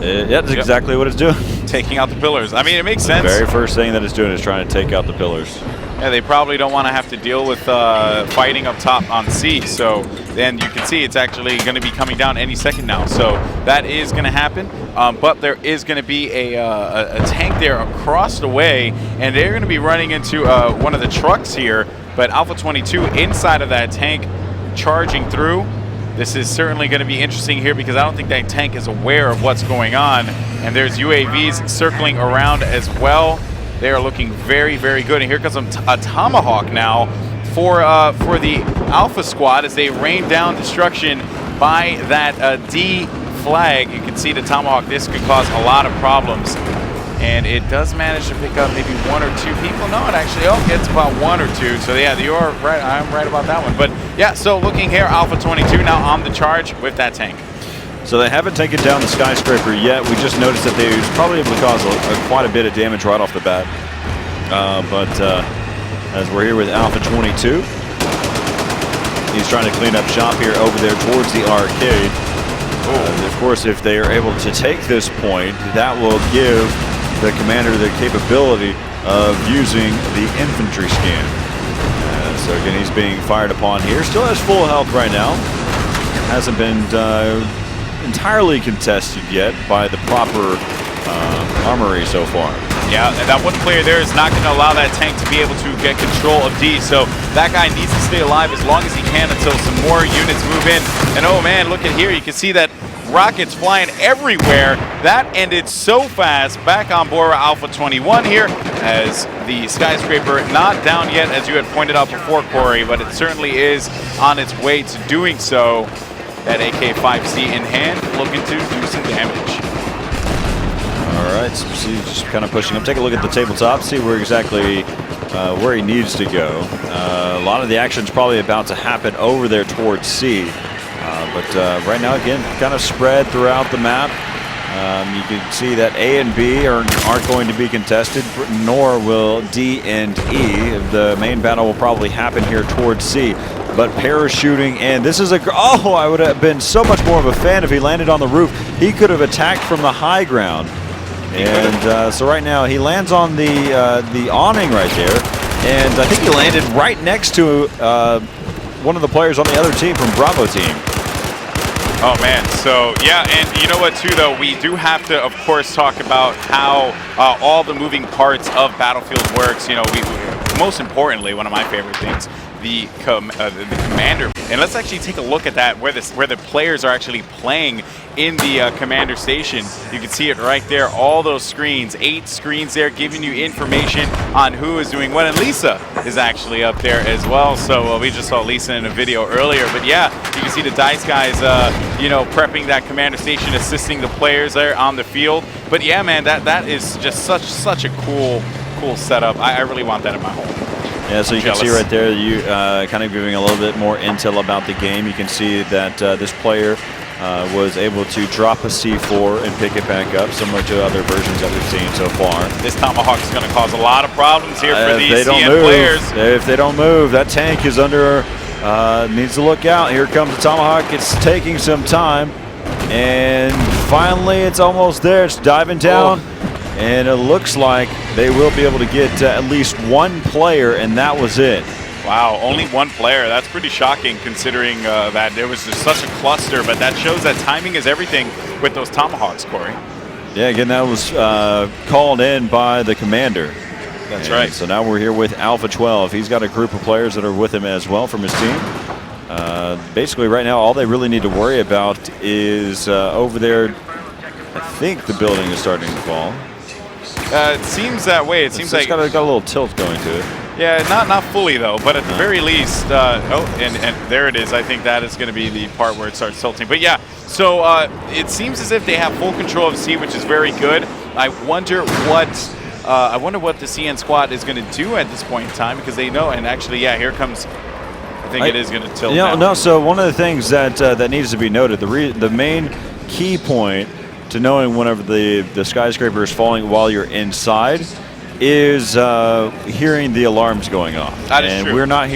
Yeah, that's exactly what it's doing. Taking out the pillars. I mean, it makes sense. The very first thing that it's doing is trying to take out the pillars. Yeah, they probably don't want to have to deal with fighting up top on C. So then you can see it's actually going to be coming down any second now. So that is going to happen. But there is going to be a tank there across the way, and they're going to be running into one of the trucks here But Alpha 22 inside of that tank, charging through. This is certainly going to be interesting here because I don't think that tank is aware of what's going on. And there's UAVs circling around as well. They are looking very, very good. And here comes a Tomahawk now for the Alpha squad as they rain down destruction by that D flag. You can see the Tomahawk. This could cause a lot of problems. And it does manage to pick up maybe 1 or 2 people. No, it actually gets about 1 or 2. So yeah, you're right. I'm right about that one. But yeah, so looking here, Alpha 22 now on the charge with that tank. So they haven't taken down the skyscraper yet. We just noticed that they was probably able to cause quite a bit of damage right off the bat. But as we're here with Alpha 22, he's trying to clean up shop here over there towards the arcade. Of course, if they are able to take this point, that will give the commander the capability of using the infantry scan. So again, he's being fired upon here. Still has full health right now. Hasn't been entirely contested yet by the proper armory so far. Yeah, and that one player there is not going to allow that tank to be able to get control of D. So that guy needs to stay alive as long as he can until some more units move in. And oh man, look at here. You can see that rockets flying everywhere. That ended so fast. Back on board Alpha 21 here as the skyscraper not down yet, as you had pointed out before, Corey, but it certainly is on its way to doing so. That AK-5C in hand, looking to do some damage. All right, so he's just kind of pushing up. Take a look at the tabletop, see where exactly where he needs to go. A lot of the action is probably about to happen over there towards C. But right now, again, kind of spread throughout the map. You can see that A and B aren't going to be contested, nor will D and E. The main battle will probably happen here towards C. But parachuting, and this is I would have been so much more of a fan if he landed on the roof. He could have attacked from the high ground. And so right now, he lands on the awning right there. And I think he landed right next to one of the players on the other team from Bravo team. Oh man, so yeah, and you know what too though, we do have to of course talk about how all the moving parts of Battlefield works. You know, we most importantly, one of my favorite things, the commander. And let's actually take a look at that, where the players are actually playing in the commander station. You can see it right there, all those screens, 8 screens there giving you information on who is doing what. And Lisa is actually up there as well. So we just saw Lisa in a video earlier. But yeah, you can see the DICE guys, you know, prepping that commander station, assisting the players there on the field. But yeah, man, that is just such a cool setup. I really want that in my home. Yeah, so you can see right there, you kind of giving a little bit more intel about the game. You can see that this player was able to drop a C4 and pick it back up, similar to other versions that we've seen so far. This Tomahawk is going to cause a lot of problems here for these CN players. If they don't move, that tank is under, needs to look out. Here comes the Tomahawk. It's taking some time. And finally, it's almost there. It's diving down. Oh. And it looks like they will be able to get at least 1 player, and that was it. Wow, only 1 player. That's pretty shocking considering that there was just such a cluster, but that shows that timing is everything with those Tomahawks, Corey. Yeah, again, that was called in by the commander. That's right. So now we're here with Alpha 12. He's got a group of players that are with him as well from his team. Basically, right now, all they really need to worry about is over there. I think the building is starting to fall. It seems that way. It seems like it's got a little tilt going to it. Yeah, not fully though, but at the very least, and there it is. I think that is going to be the part where it starts tilting. But yeah, so it seems as if they have full control of C, which is very good. I wonder what the CN squad is going to do at this point in time, because they know. And actually, yeah, here comes. I think it is going to tilt. Yeah, no. So one of the things that needs to be noted, the main key point to knowing whenever the skyscraper is falling while you're inside is hearing the alarms going off. That is true.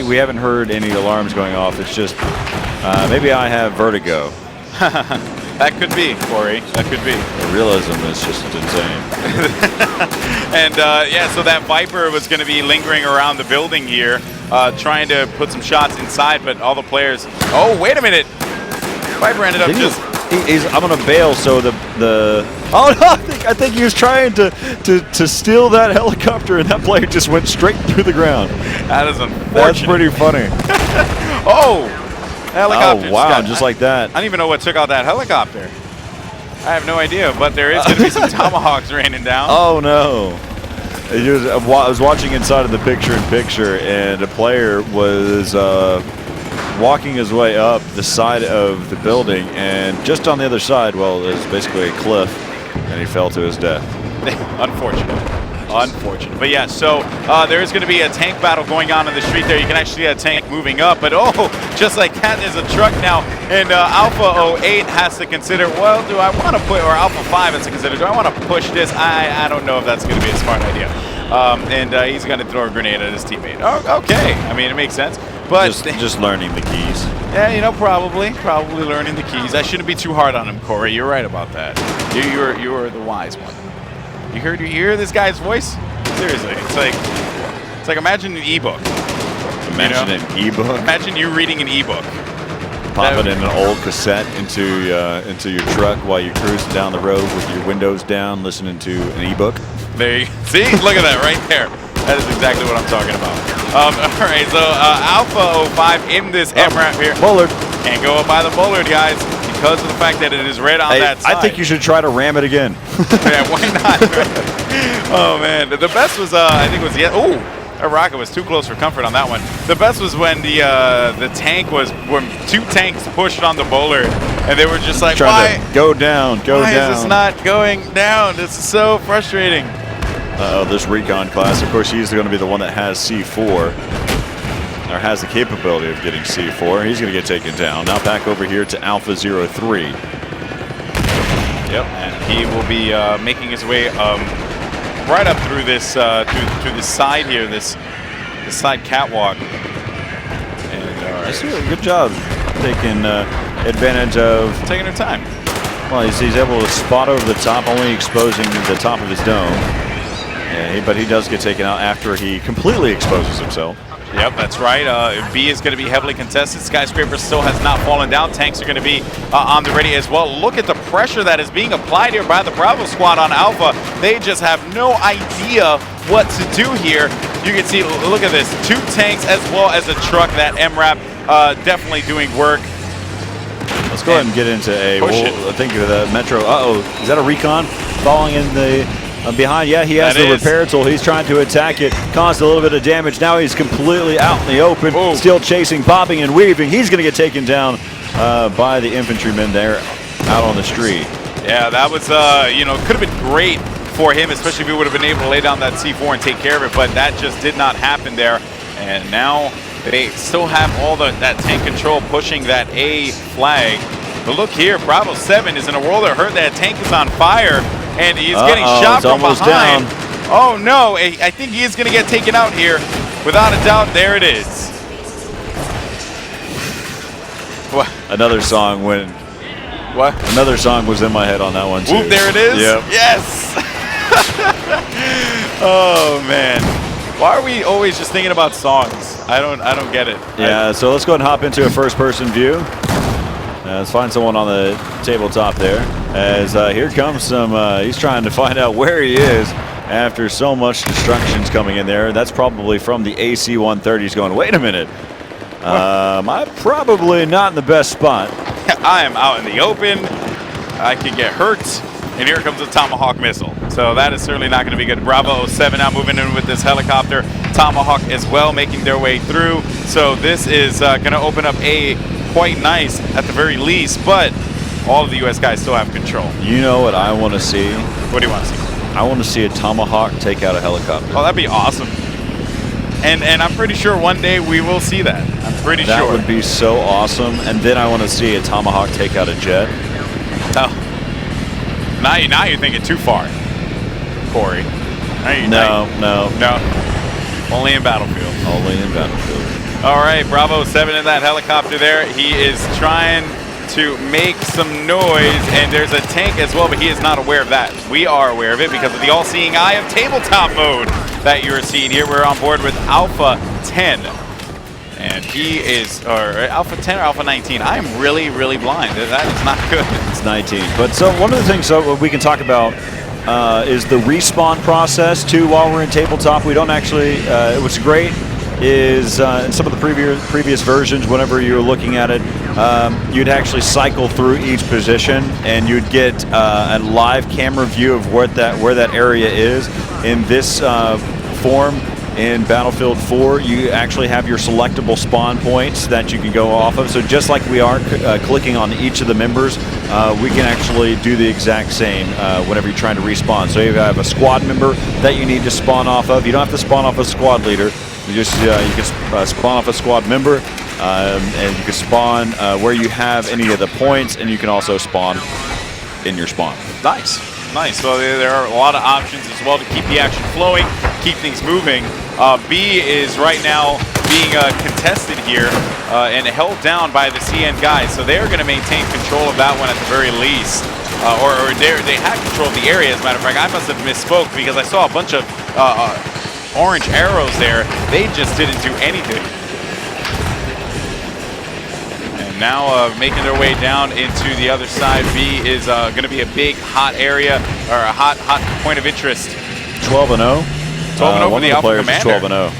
We haven't heard any alarms going off. It's just maybe I have vertigo. That could be, Corey. That could be. The realism is just insane. And yeah, so that Viper was going to be lingering around the building here, trying to put some shots inside, but all the players. Oh, wait a minute! Viper ended up just I'm gonna bail. So the oh no, I think he was trying to steal that helicopter, and that player just went straight through the ground. That is unfortunate. That's pretty funny. Oh, helicopter. Oh wow, just like that. I don't even know what took out that helicopter. I have no idea, but there is going to be some tomahawks raining down. Oh no. I was watching inside of the picture-in-picture, and a player was walking his way up the side of the building, and just on the other side, well, there's basically a cliff, and he fell to his death. Unfortunate. But yeah, so there is going to be a tank battle going on in the street there. You can actually see a tank moving up, but just like that, there's a truck now, and Alpha 08 has to consider, well, do I want to put, or Alpha 5 has to consider, do I want to push this? I don't know if that's going to be a smart idea. And he's going to throw a grenade at his teammate. Oh, okay. I mean, it makes sense. But just learning the keys. Yeah, you know, probably learning the keys. I shouldn't be too hard on him, Corey. You're right about that. You were the wise one. You hear this guy's voice? Seriously, it's like imagine an ebook. Imagine an ebook. Imagine you reading an ebook. Pop it in an old cassette into your truck while you're cruising down the road with your windows down, listening to an ebook. There you see, look at that right there. That is exactly what I'm talking about. All right, so Alpha 05 in this MRAP here. Bullard. And go up by the Bullard, guys, because of the fact that it is red on that side. I think you should try to ram it again. Yeah, why not? Oh man, the best was I think it was that rocket was too close for comfort on that one. The best was when the tank was when 2 tanks pushed on the Bullard, and they were just like, why? To go down, go why down. Why is this not going down? This is so frustrating. This recon class, of course, he's going to be the one that has C4, or has the capability of getting C4. He's going to get taken down. Now back over here to Alpha 03. Yep, and he will be making his way right up through this through the side here, this side catwalk. And good job taking advantage of taking their time. Well, he's able to spot over the top, only exposing the top of his dome. Yeah, but he does get taken out after he completely exposes himself. Yep, that's right. B is going to be heavily contested. Skyscraper still has not fallen down. Tanks are going to be on the ready as well. Look at the pressure that is being applied here by the Bravo squad on Alpha. They just have no idea what to do here. You can see, look at this, 2 tanks as well as a truck. That MRAP definitely doing work. Let's go ahead and get into I think the Metro. Is that a recon falling in the behind? Yeah, he has the repair tool. He's trying to attack it, caused a little bit of damage. Now he's completely out in the open, still chasing, bobbing and weaving. He's going to get taken down by the infantrymen there out on the street. Yeah, that was, could have been great for him, especially if he would have been able to lay down that C4 and take care of it, but that just did not happen there. And now they still have all that tank control pushing that A flag. But look here, Bravo 7 is in a world of hurt. That tank is on fire, and he's getting shot from behind. Down. Oh no, I think he is going to get taken out here. Without a doubt, there it is. What? Another song went. What? Another song was in my head on that one too. Whoop, there it is. Yep. Yes. Oh man. Why are we always just thinking about songs? I don't get it. Yeah, so let's go ahead and hop into a first-person view. Let's find someone on the tabletop there. As here comes some, he's trying to find out where he is after so much destruction's coming in there. That's probably from the AC-130. He's going, wait a minute. I'm probably not in the best spot. I am out in the open. I could get hurt. And here comes a Tomahawk missile. So that is certainly not going to be good. Bravo 07 now moving in with this helicopter. Tomahawk as well making their way through. So this is going to open up A quite nice at the very least. But all of the U.S. guys still have control. You know what I want to see? What do you want to see? I want to see a Tomahawk take out a helicopter. Oh, that'd be awesome. And I'm pretty sure one day we will see that. I'm pretty sure. That would be so awesome. And then I want to see a Tomahawk take out a jet. Oh. Now you're thinking too far, Corey. No. Only in Battlefield. Only in Battlefield. All right, Bravo 7 in that helicopter there. He is trying to make some noise, and there's a tank as well, but he is not aware of that. We are aware of it because of the all-seeing eye of tabletop mode that you're seeing here. We're on board with Alpha 10. And he is, or Alpha 10 or Alpha 19. I am really, really blind. That is not good. It's 19. But so one of the things we can talk about is the respawn process too. While we're in tabletop, we don't actually. What's great is in some of the previous versions, whenever you were looking at it, you'd actually cycle through each position, and you'd get a live camera view of where that area is. In this form, in Battlefield 4, you actually have your selectable spawn points that you can go off of. So just like we are clicking on each of the members, we can actually do the exact same whenever you're trying to respawn. So you have a squad member that you need to spawn off of. You don't have to spawn off a squad leader. You can spawn off a squad member, and you can spawn where you have any of the points, and you can also spawn in your spawn. Nice. So there are a lot of options as well to keep the action flowing, keep things moving. B is right now being contested here and held down by the CN guys, so they're going to maintain control of that one at the very least. Or they had control of the area, as a matter of fact. I must have misspoke because I saw a bunch of orange arrows there. They just didn't do anything. And now making their way down into the other side. B is going to be a big hot area, or a hot point of interest. 12-0. 12-0 for one the of the Alpha players Commander. is 12-0.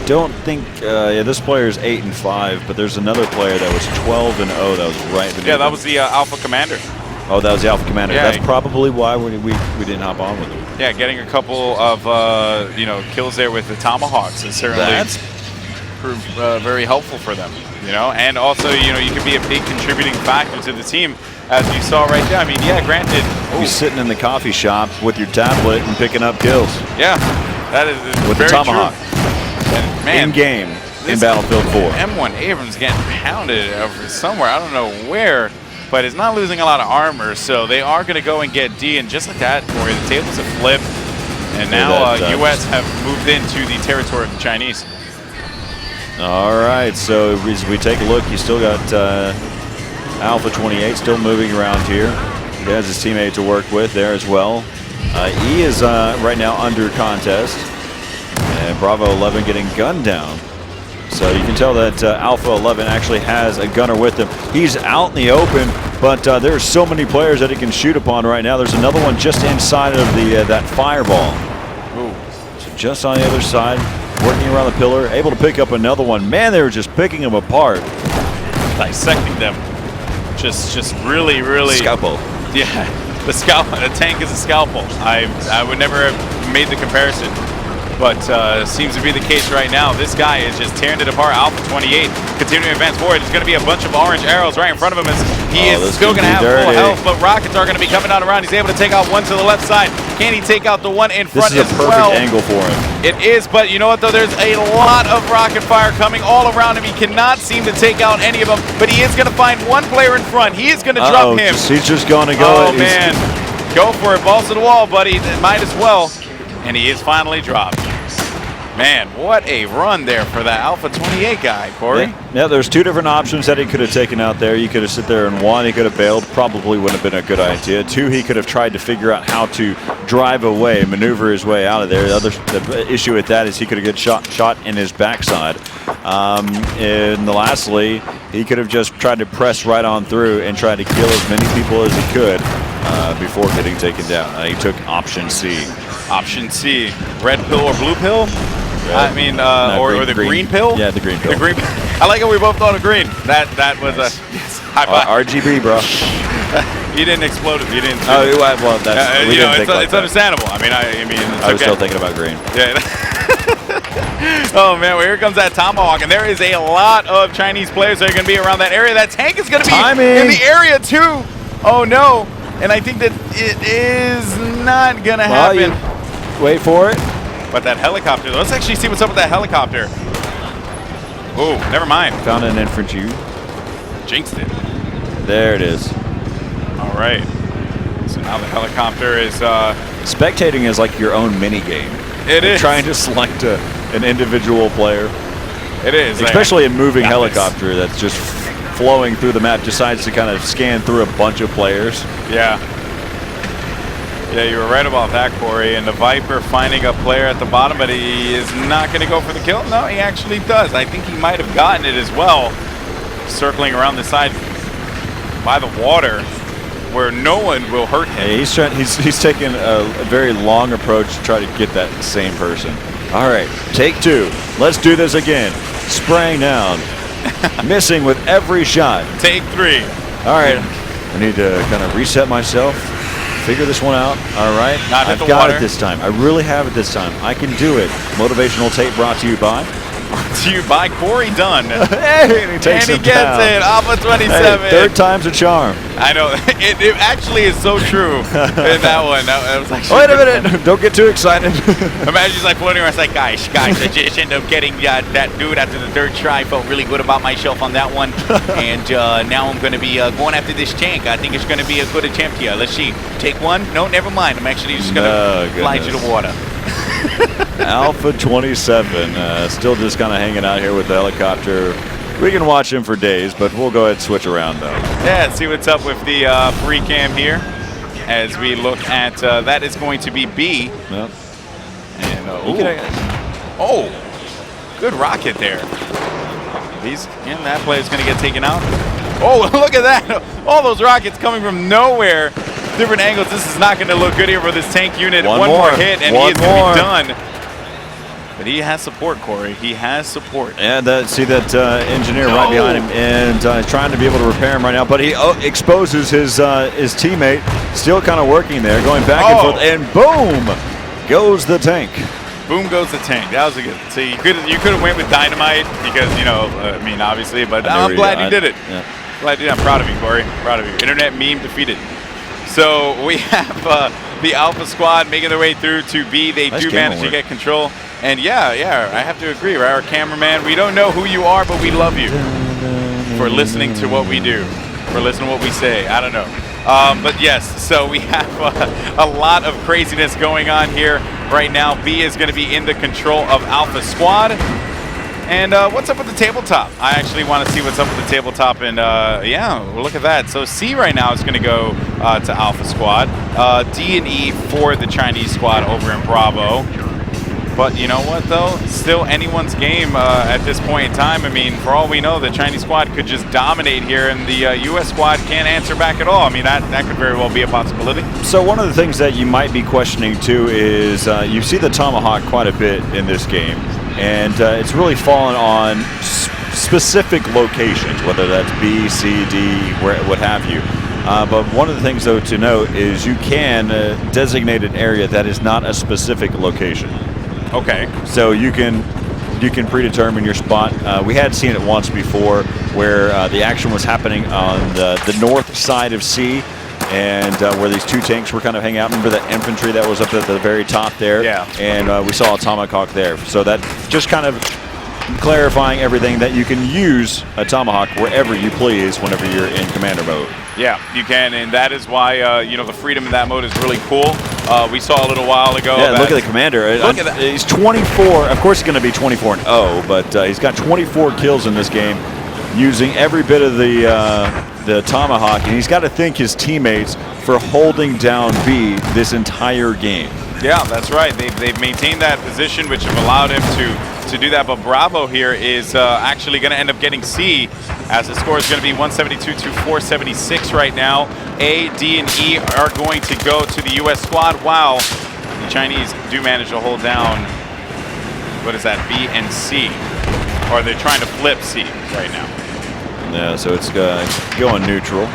I don't think this player is 8-5, but there's another player that was 12-0 that was right beneath Yeah, that him. was the Alpha Commander. Oh, that was the Alpha Commander. Yeah. That's probably why we didn't hop on with him. Yeah, getting a couple of kills there with the Tomahawks has certainly proved very helpful for them. And also you can be a big contributing factor to the team, as you saw right there. I mean, yeah, granted, You're sitting in the coffee shop with your tablet and picking up kills. Yeah, that is with very the Tomahawk. True. And man, in game in Battlefield 4. M1 Abrams getting pounded over somewhere. I don't know where, but it's not losing a lot of armor, so they are going to go and get D, and just like that, Corey, the tables have flipped, and now U.S. have moved into the territory of the Chinese. All right, so as we take a look, you still got Alpha 28 still moving around here. He has his teammate to work with there as well. E is right now under contest, and Bravo 11 getting gunned down. So you can tell that Alpha 11 actually has a gunner with him. He's out in the open, but there are so many players that he can shoot upon right now. There's another one just inside of the that fireball. Ooh. So just on the other side, working around the pillar, able to pick up another one. Man, they were just picking them apart. Dissecting them. Just really, really. Scalpel. Yeah, the tank is a scalpel. I would never have made the comparison, but seems to be the case right now. This guy is just tearing it apart. Alpha 28 continuing to advance forward. There's going to be a bunch of orange arrows right in front of him as he is still going to have full health, but rockets are going to be coming out around. He's able to take out one to the left side. Can he take out the one in front as well? This is a perfect angle for him. It is, but you know what though? There's a lot of rocket fire coming all around him. He cannot seem to take out any of them, but he is going to find one player in front. He is going to drop him. He's just going to go. Oh man, go for it. Balls to the wall, buddy. Might as well. And he is finally dropped. Man, what a run there for that Alpha 28 guy, Corey. Yeah, there's two different options that he could have taken out there. You could have sit there and one, he could have bailed. Probably wouldn't have been a good idea. Two, he could have tried to figure out how to drive away, maneuver his way out of there. The issue with that is he could have got shot in his backside. And lastly, he could have just tried to press right on through and try to kill as many people as he could before getting taken down. He took option C. Option C, red pill or blue pill? Red. I mean, No, or the green pill? Yeah, the green pill. The green. I like how we both thought of green. That was a high five. RGB, bro. You didn't explode it. You didn't. Oh, well, that's we didn't think like it's that. understandable. I mean, it's I was okay. still thinking about green. Yeah. Oh man, well, here comes that Tomahawk, and there is a lot of Chinese players that are going to be around that area. That tank is going to be in the area too. Oh no, and I think that it is not going to happen. Wait for it. But that helicopter, let's actually see what's up with that helicopter. Oh, never mind. Found an infantry. Jinxed it. There it is. All right. So now the helicopter is... Spectating is like your own mini game. It is. Trying to select an individual player. It is. Especially a moving helicopter that's just flowing through the map, decides to kind of scan through a bunch of players. Yeah. Yeah, you were right about that, Corey. And the Viper finding a player at the bottom, but he is not going to go for the kill. No, he actually does. I think he might have gotten it as well. Circling around the side by the water, where no one will hurt him. Yeah, he's taking a very long approach to try to get that same person. All right, take 2. Let's do this again. Spraying down, missing with every shot. Take 3. All right, I need to kind of reset myself, figure this one out. All right, I've got it this time. I really have it this time. I can do it. Motivational tape brought to you by Corey Dunn. Hey, and he takes and he gets down. it. Alpha 27. Hey, 3rd time's a charm. I know. It actually is so true in that one. That was like, wait a minute. Don't get too excited. Imagine he's like floating around. It's like, guys, I just ended up getting that dude after the 3rd try. Felt really good about myself on that one. And now I'm going to be going after this tank. I think it's going to be a good attempt here. Let's see. Take 1. No, never mind. I'm actually just going to fly to the water. Alpha 27 still just kind of hanging out here with the helicopter. We can watch him for days, but we'll go ahead and switch around though. Yeah, see what's up with the free cam here as we look at that is going to be B. Yep. And good rocket there. That player is going to get taken out. Oh, look at that! All those rockets coming from nowhere. Different angles. This is not going to look good here for this tank unit. One more hit, and he is going to be done. But he has support, Corey. He has support. And see that engineer right behind him, and he's trying to be able to repair him right now. But he exposes his teammate, still kind of working there, going back and forth, and boom, goes the tank. Boom goes the tank. That was a good. So you could have went with dynamite because I mean obviously, but I'm glad you did it. Yeah. Glad you did. I'm proud of you, Corey. Proud of you. Internet meme defeated. So we have the Alpha squad making their way through to B. They do manage to get control. And yeah, I have to agree, right? Our cameraman, we don't know who you are, but we love you for listening to what we do, for listening to what we say. I don't know. But yes, so we have a lot of craziness going on here right now. B is going to be in the control of Alpha squad. And what's up with the tabletop? I actually want to see what's up with the tabletop. And yeah, well, look at that. So C right now is going to go to Alpha squad. D and E for the Chinese squad over in Bravo. But you know what, though? Still anyone's game at this point in time. I mean, for all we know, the Chinese squad could just dominate here, and the U.S. squad can't answer back at all. I mean, that could very well be a possibility. So one of the things that you might be questioning, too, is you see the Tomahawk quite a bit in this game, and it's really fallen on specific locations, whether that's B, C, D, what have you. But one of the things, though, to note is you can designate an area that is not a specific location. Okay. So you can predetermine your spot. We had seen it once before where the action was happening on the north side of C, and where these 2 tanks were kind of hanging out. Remember that infantry that was up at the very top there? Yeah. And we saw a Tomahawk there. So that just kind of clarifying everything that you can use a Tomahawk wherever you please whenever you're in commander mode. Yeah, you can, and that is why the freedom in that mode is really cool. We saw a little while ago. Yeah, look at the commander. Look at that. He's 24. Of course, he's going to be 24-0, but he's got 24 kills in this game, using every bit of the Tomahawk, and he's got to thank his teammates for holding down B this entire game. Yeah, that's right. They've maintained that position, which have allowed him to do that. But Bravo here is actually going to end up getting C, as the score is going to be 172 to 476 right now. A, D, and E are going to go to the U.S. squad, while the Chinese do manage to hold down, what is that, B and C? Or they're trying to flip C right now. Yeah, so it's going neutral.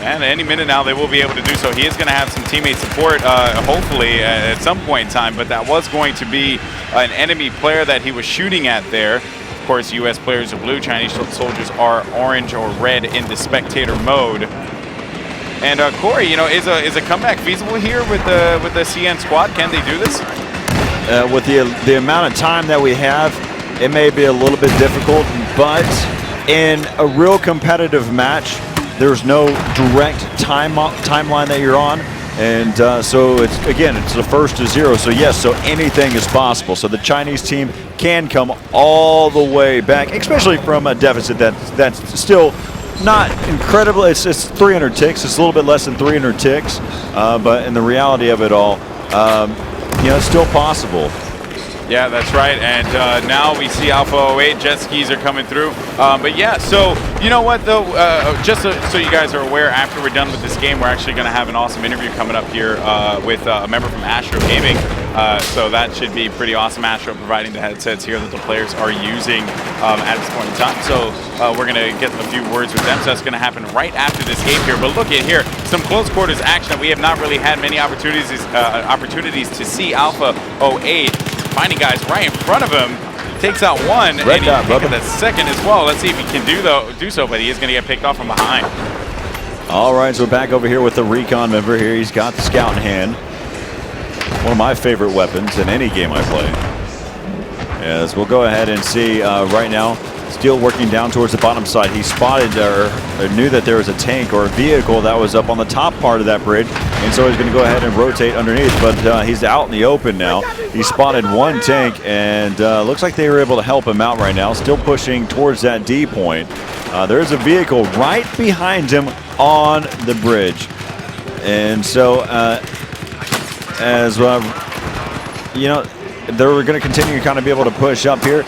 And any minute now they will be able to do so. He is going to have some teammate support, hopefully, at some point in time, but that was going to be an enemy player that he was shooting at there. Of course, U.S. players are blue, Chinese soldiers are orange or red in the spectator mode. And Corey, is a comeback feasible here with the CN squad? Can they do this? With the amount of time that we have, it may be a little bit difficult, but in a real competitive match, there's no direct timeline that you're on, and so it's the first to 0. So yes, so anything is possible. So the Chinese team can come all the way back, especially from a deficit that's still not incredible. It's 300 ticks. It's a little bit less than 300 ticks, but in the reality of it all, it's still possible. Yeah, that's right. And now we see Alpha 08 jet skis are coming through. But yeah, so you know what though? Just so you guys are aware, after we're done with this game, we're actually going to have an awesome interview coming up here with a member from Astro Gaming. So that should be pretty awesome. Astro providing the headsets here that the players are using at this point in time. So we're going to get a few words with them. So that's going to happen right after this game here. But look at here, some close quarters action that we have not really had many opportunities to see. Alpha 08 finding guys right in front of him. Takes out one, and he's taking the second as well. Let's see if he can do so, but he is going to get picked off from behind. All right, so back over here with the Recon member here. He's got the scout in hand. One of my favorite weapons in any game I play. As we'll go ahead and see right now, Steel working down towards the bottom side. He spotted or knew that there was a tank or a vehicle that was up on the top part of that bridge, and so he's going to go ahead and rotate underneath, but he's out in the open now. He spotted one tank, and looks like they were able to help him out right now. Still pushing towards that D point. There is a vehicle right behind him on the bridge, and so as they're going to continue to kind of be able to push up here.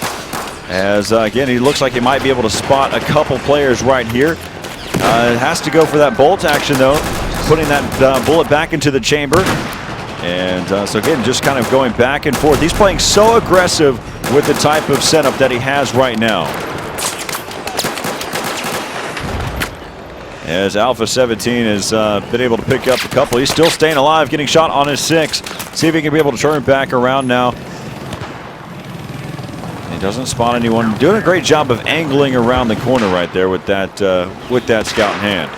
As again, he looks like he might be able to spot a couple players right here. It has to go for that bolt action though, putting that bullet back into the chamber. And so again, just kind of going back and forth. He's playing so aggressive with the type of setup that he has right now. As Alpha 17 has been able to pick up a couple. He's still staying alive, getting shot on his 6. See if he can be able to turn back around now. He doesn't spot anyone. Doing a great job of angling around the corner right there with that scout in hand.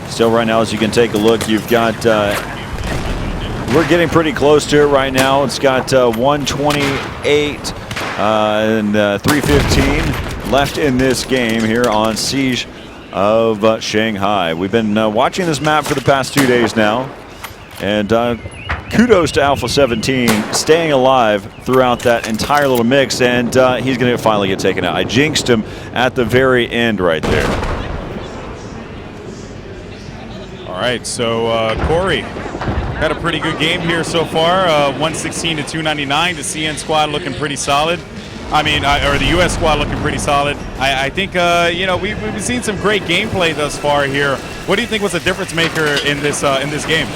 Still right now, as you can take a look, you've got, we're getting pretty close to it right now. It's got 128 and 315 left in this game here on Siege of Shanghai. We've been watching this map for the past 2 days now, and kudos to Alpha 17 staying alive throughout that entire little mix, and he's going to finally get taken out. I jinxed him at the very end right there. All right, so Corey, had a pretty good game here so far. 116 to 299. The CN squad looking pretty solid. I mean, or the U.S. squad looking pretty solid. I think, we've seen some great gameplay thus far here. What do you think was a difference maker in this game?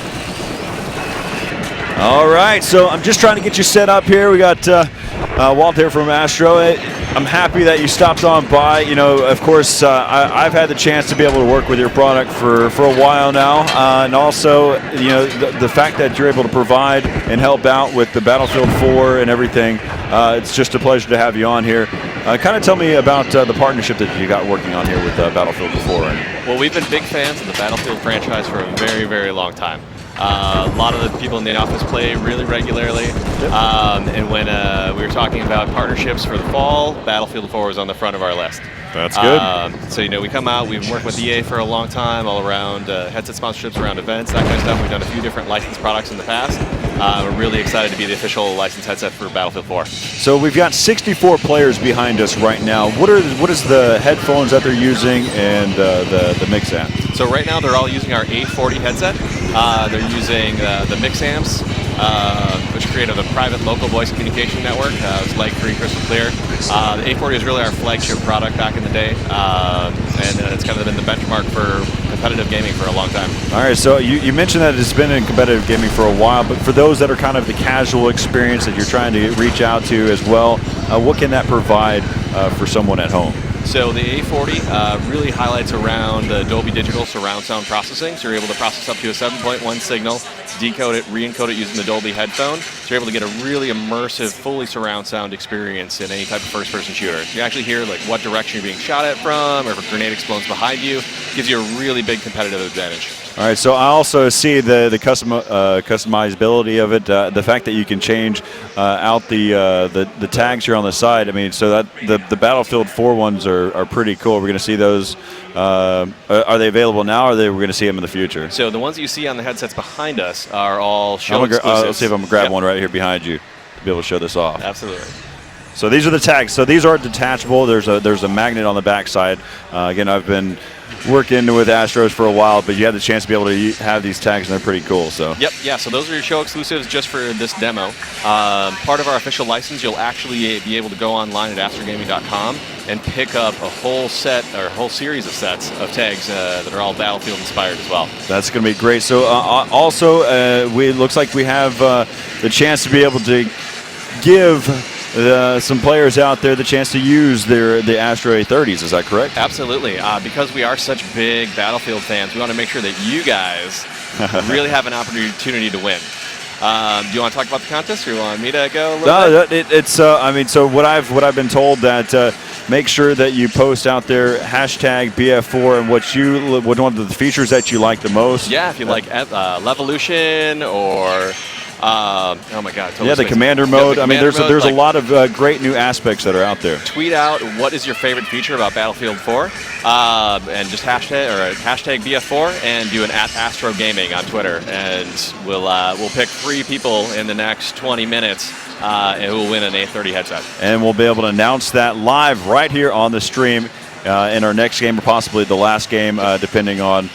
All right, so I'm just trying to get you set up here. We got Walt here from Astro. I'm happy that you stopped on by. You know, of course, I've had the chance to be able to work with your product for a while now, and also, you know, the fact that you're able to provide and help out with the Battlefield 4 and everything. It's just a pleasure to have you on here. Kind of tell me about the partnership that you got working on here with Battlefield 4. Well, we've been big fans of the Battlefield franchise for a very, very long time. A lot of the people in the office play really regularly, and when we were talking about partnerships for the fall, Battlefield 4 was on the front of our list. That's good. So, you know, we come out, we've been working with EA for a long time, all around headset sponsorships, around events, that kind of stuff. We've done a few different licensed products in the past. We're really excited to be the official licensed headset for Battlefield 4. So we've got 64 players behind us right now. What is the headphones that they're using and the mix amp? So right now they're all using our A40 headset. They're using the mix amps, which created a private local voice communication network. It's light, green, crystal clear. The A40 is really our flagship product back in the day, and it's kind of been the benchmark for competitive gaming for a long time. All right, so you mentioned that it's been in competitive gaming for a while, but for those that are kind of the casual experience that you're trying to reach out to as well, what can that provide for someone at home? So the A40 really highlights around the Dolby Digital surround sound processing. So you're able to process up to a 7.1 signal, decode it, re-encode it using the Dolby headphone. So you're able to get a really immersive, fully surround sound experience in any type of first-person shooter. You actually hear like what direction you're being shot at from, or if a grenade explodes behind you. Gives you a really big competitive advantage. All right, so I also see the customizability of it, the fact that you can change out the tags here on the side. I mean, so that the Battlefield 4 ones are pretty cool. We're going to see those. Are they available now, or we're going to see them in the future? So the ones that you see on the headsets behind us are all show exclusives. Let's see if I'm going to grab one right here behind you to be able to show this off. Absolutely. So these are the tags. So these are detachable. There's a magnet on the backside. Again, I've been working with Astros for a while, but you had the chance to be able to have these tags, and they're pretty cool. So. Yep, yeah, so those are your show exclusives just for this demo. Part of our official license, you'll actually be able to go online at astroggaming.com and pick up a whole set, or a whole series of sets of tags that are all Battlefield inspired as well. That's going to be great. So also, it looks like we have the chance to be able to give some players out there the chance to use the Astro A30s. Is that correct? Absolutely. Because we are such big Battlefield fans, we want to make sure that you guys really have an opportunity to win. Do you want to talk about the contest, or you want me to go a little bit? It's. I mean, so what I've been told that make sure that you post out there hashtag BF4 and what one of the features that you like the most. Yeah, if you like Levolution or. Oh my God! Totally the commander mode. I mean, there's a lot of great new aspects that are out there. Tweet out what is your favorite feature about Battlefield 4, and just hashtag BF4 and do an @Astro Gaming on Twitter, and we'll pick 3 people in the next 20 minutes who will win an A30 headset. And we'll be able to announce that live right here on the stream. In our next game, or possibly the last game, depending on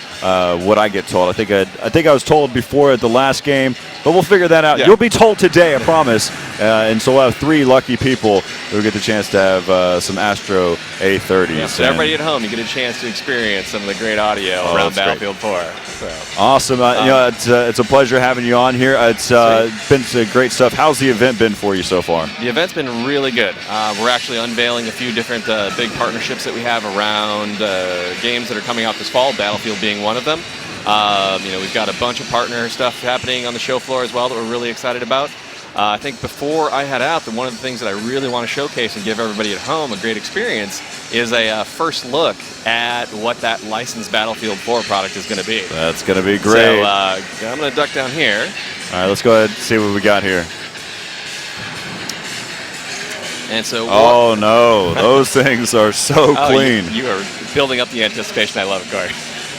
what I get told. I think I was told before at the last game, but we'll figure that out. Yeah. You'll be told today, I promise. And so we'll have 3 lucky people who get the chance to have some Astro A30s. Yeah, so everybody at home, you get a chance to experience some of the great audio around Battlefield 4. So. Awesome. It's a pleasure having you on here. It's been some great stuff. How's the event been for you so far? The event's been really good. We're actually unveiling a few different big partnerships that we have around games that are coming out this fall, Battlefield being one of them. We've got a bunch of partner stuff happening on the show floor as well that we're really excited about. I think before I head out, one of the things that I really want to showcase and give everybody at home a great experience is a first look at what that licensed Battlefield 4 product is going to be. That's going to be great. So I'm going to duck down here. All right, let's go ahead and see what we got here. And so, oh no, those things are so clean. You are building up the anticipation. I love it, Corey.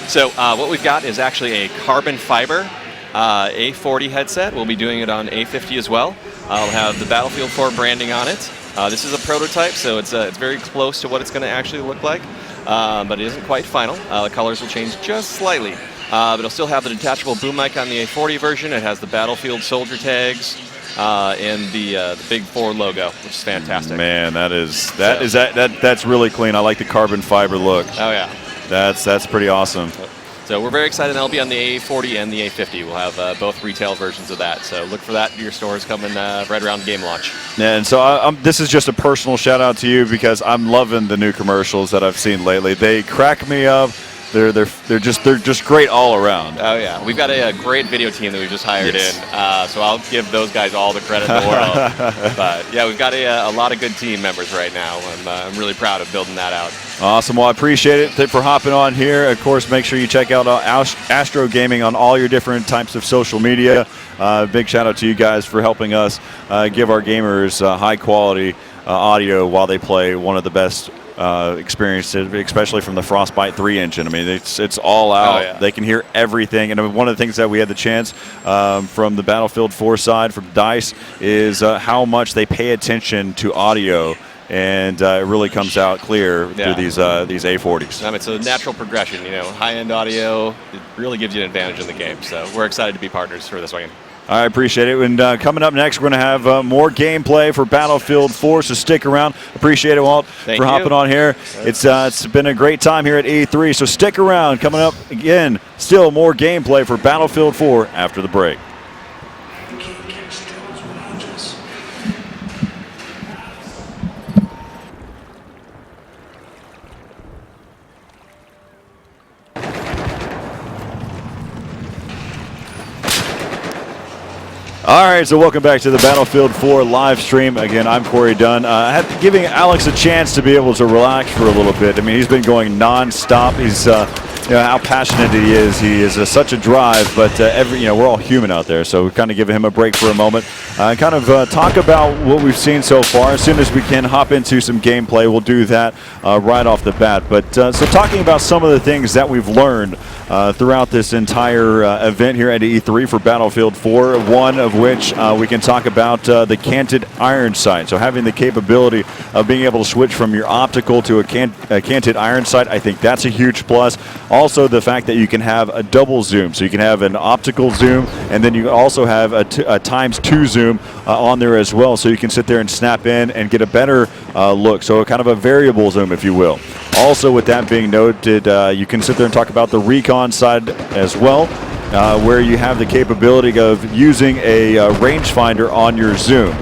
So what we've got is actually a carbon fiber A40 headset. We'll be doing it on A50 as well. I'll have the Battlefield 4 branding on it. This is a prototype, so it's very close to what it's going to actually look like, but it isn't quite final. The colors will change just slightly, but it'll still have the detachable boom mic on the A40 version. It has the Battlefield soldier tags. And the big 4 logo, which is fantastic. Man, that's really clean. I like the carbon fiber look. Oh yeah, that's pretty awesome. So we're very excited. That'll be on the A40 and the A50. We'll have both retail versions of that. So look for that in your stores coming right around the game launch. And so this is just a personal shout out to you because I'm loving the new commercials that I've seen lately. They crack me up. They're just great all around. Oh yeah, we've got a great video team that we've just hired in, so I'll give those guys all the credit in the world. But yeah, we've got a lot of good team members right now, and I'm really proud of building that out. Awesome. Well, I appreciate it for hopping on here. Of course, make sure you check out Astro Gaming on all your different types of social media. Big shout out to you guys for helping us give our gamers high quality audio while they play one of the best experiences, especially from the Frostbite 3 engine. I mean, it's all out. Oh, yeah. They can hear everything. And one of the things that we had the chance from the Battlefield 4 side, from DICE, is how much they pay attention to audio. And it really comes out clear through these A40s. I mean, it's a natural progression. High-end audio, it really gives you an advantage in the game. So we're excited to be partners for this one. I appreciate it. And coming up next, we're going to have more gameplay for Battlefield 4, so stick around. Appreciate it, Walt, for hopping on here. It's been a great time here at E3, so stick around. Coming up again, still more gameplay for Battlefield 4 after the break. All right, so welcome back to the Battlefield 4 live stream. Again, I'm Corey Dunn. Giving Alex a chance to be able to relax for a little bit. I mean, he's been going non-stop. He's how passionate he is. He is such a drive, but we're all human out there, so we kind of give him a break for a moment. Talk about what we've seen so far. As soon as we can hop into some gameplay, we'll do that right off the bat. But so talking about some of the things that we've learned throughout this entire event here at E3 for Battlefield 4, one of which we can talk about the canted iron sight. So having the capability of being able to switch from your optical to a canted iron sight, I think that's a huge plus. Also, the fact that you can have a double zoom, so you can have an optical zoom, and then you also have a ×2 zoom on there as well, so you can sit there and snap in and get a better look. So kind of a variable zoom, if you will. Also, with that being noted, you can sit there and talk about the recon side as well, where you have the capability of using a rangefinder on your zoom.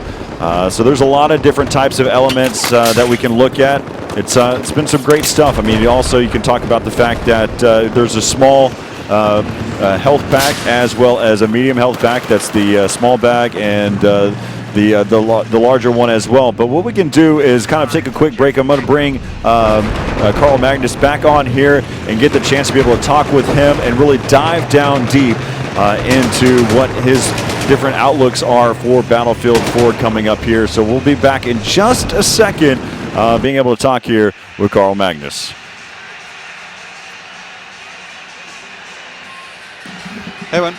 So there's a lot of different types of elements that we can look at. It's been some great stuff. I mean, also you can talk about the fact that there's a small health pack as well as a medium health pack. That's the small bag, and the larger one as well. But what we can do is kind of take a quick break. I'm going to bring Carl Magnus back on here and get the chance to be able to talk with him and really dive down deep into what his different outlooks are for Battlefield 4 coming up here. So we'll be back in just a second, being able to talk here with Carl Magnus. Hey everyone,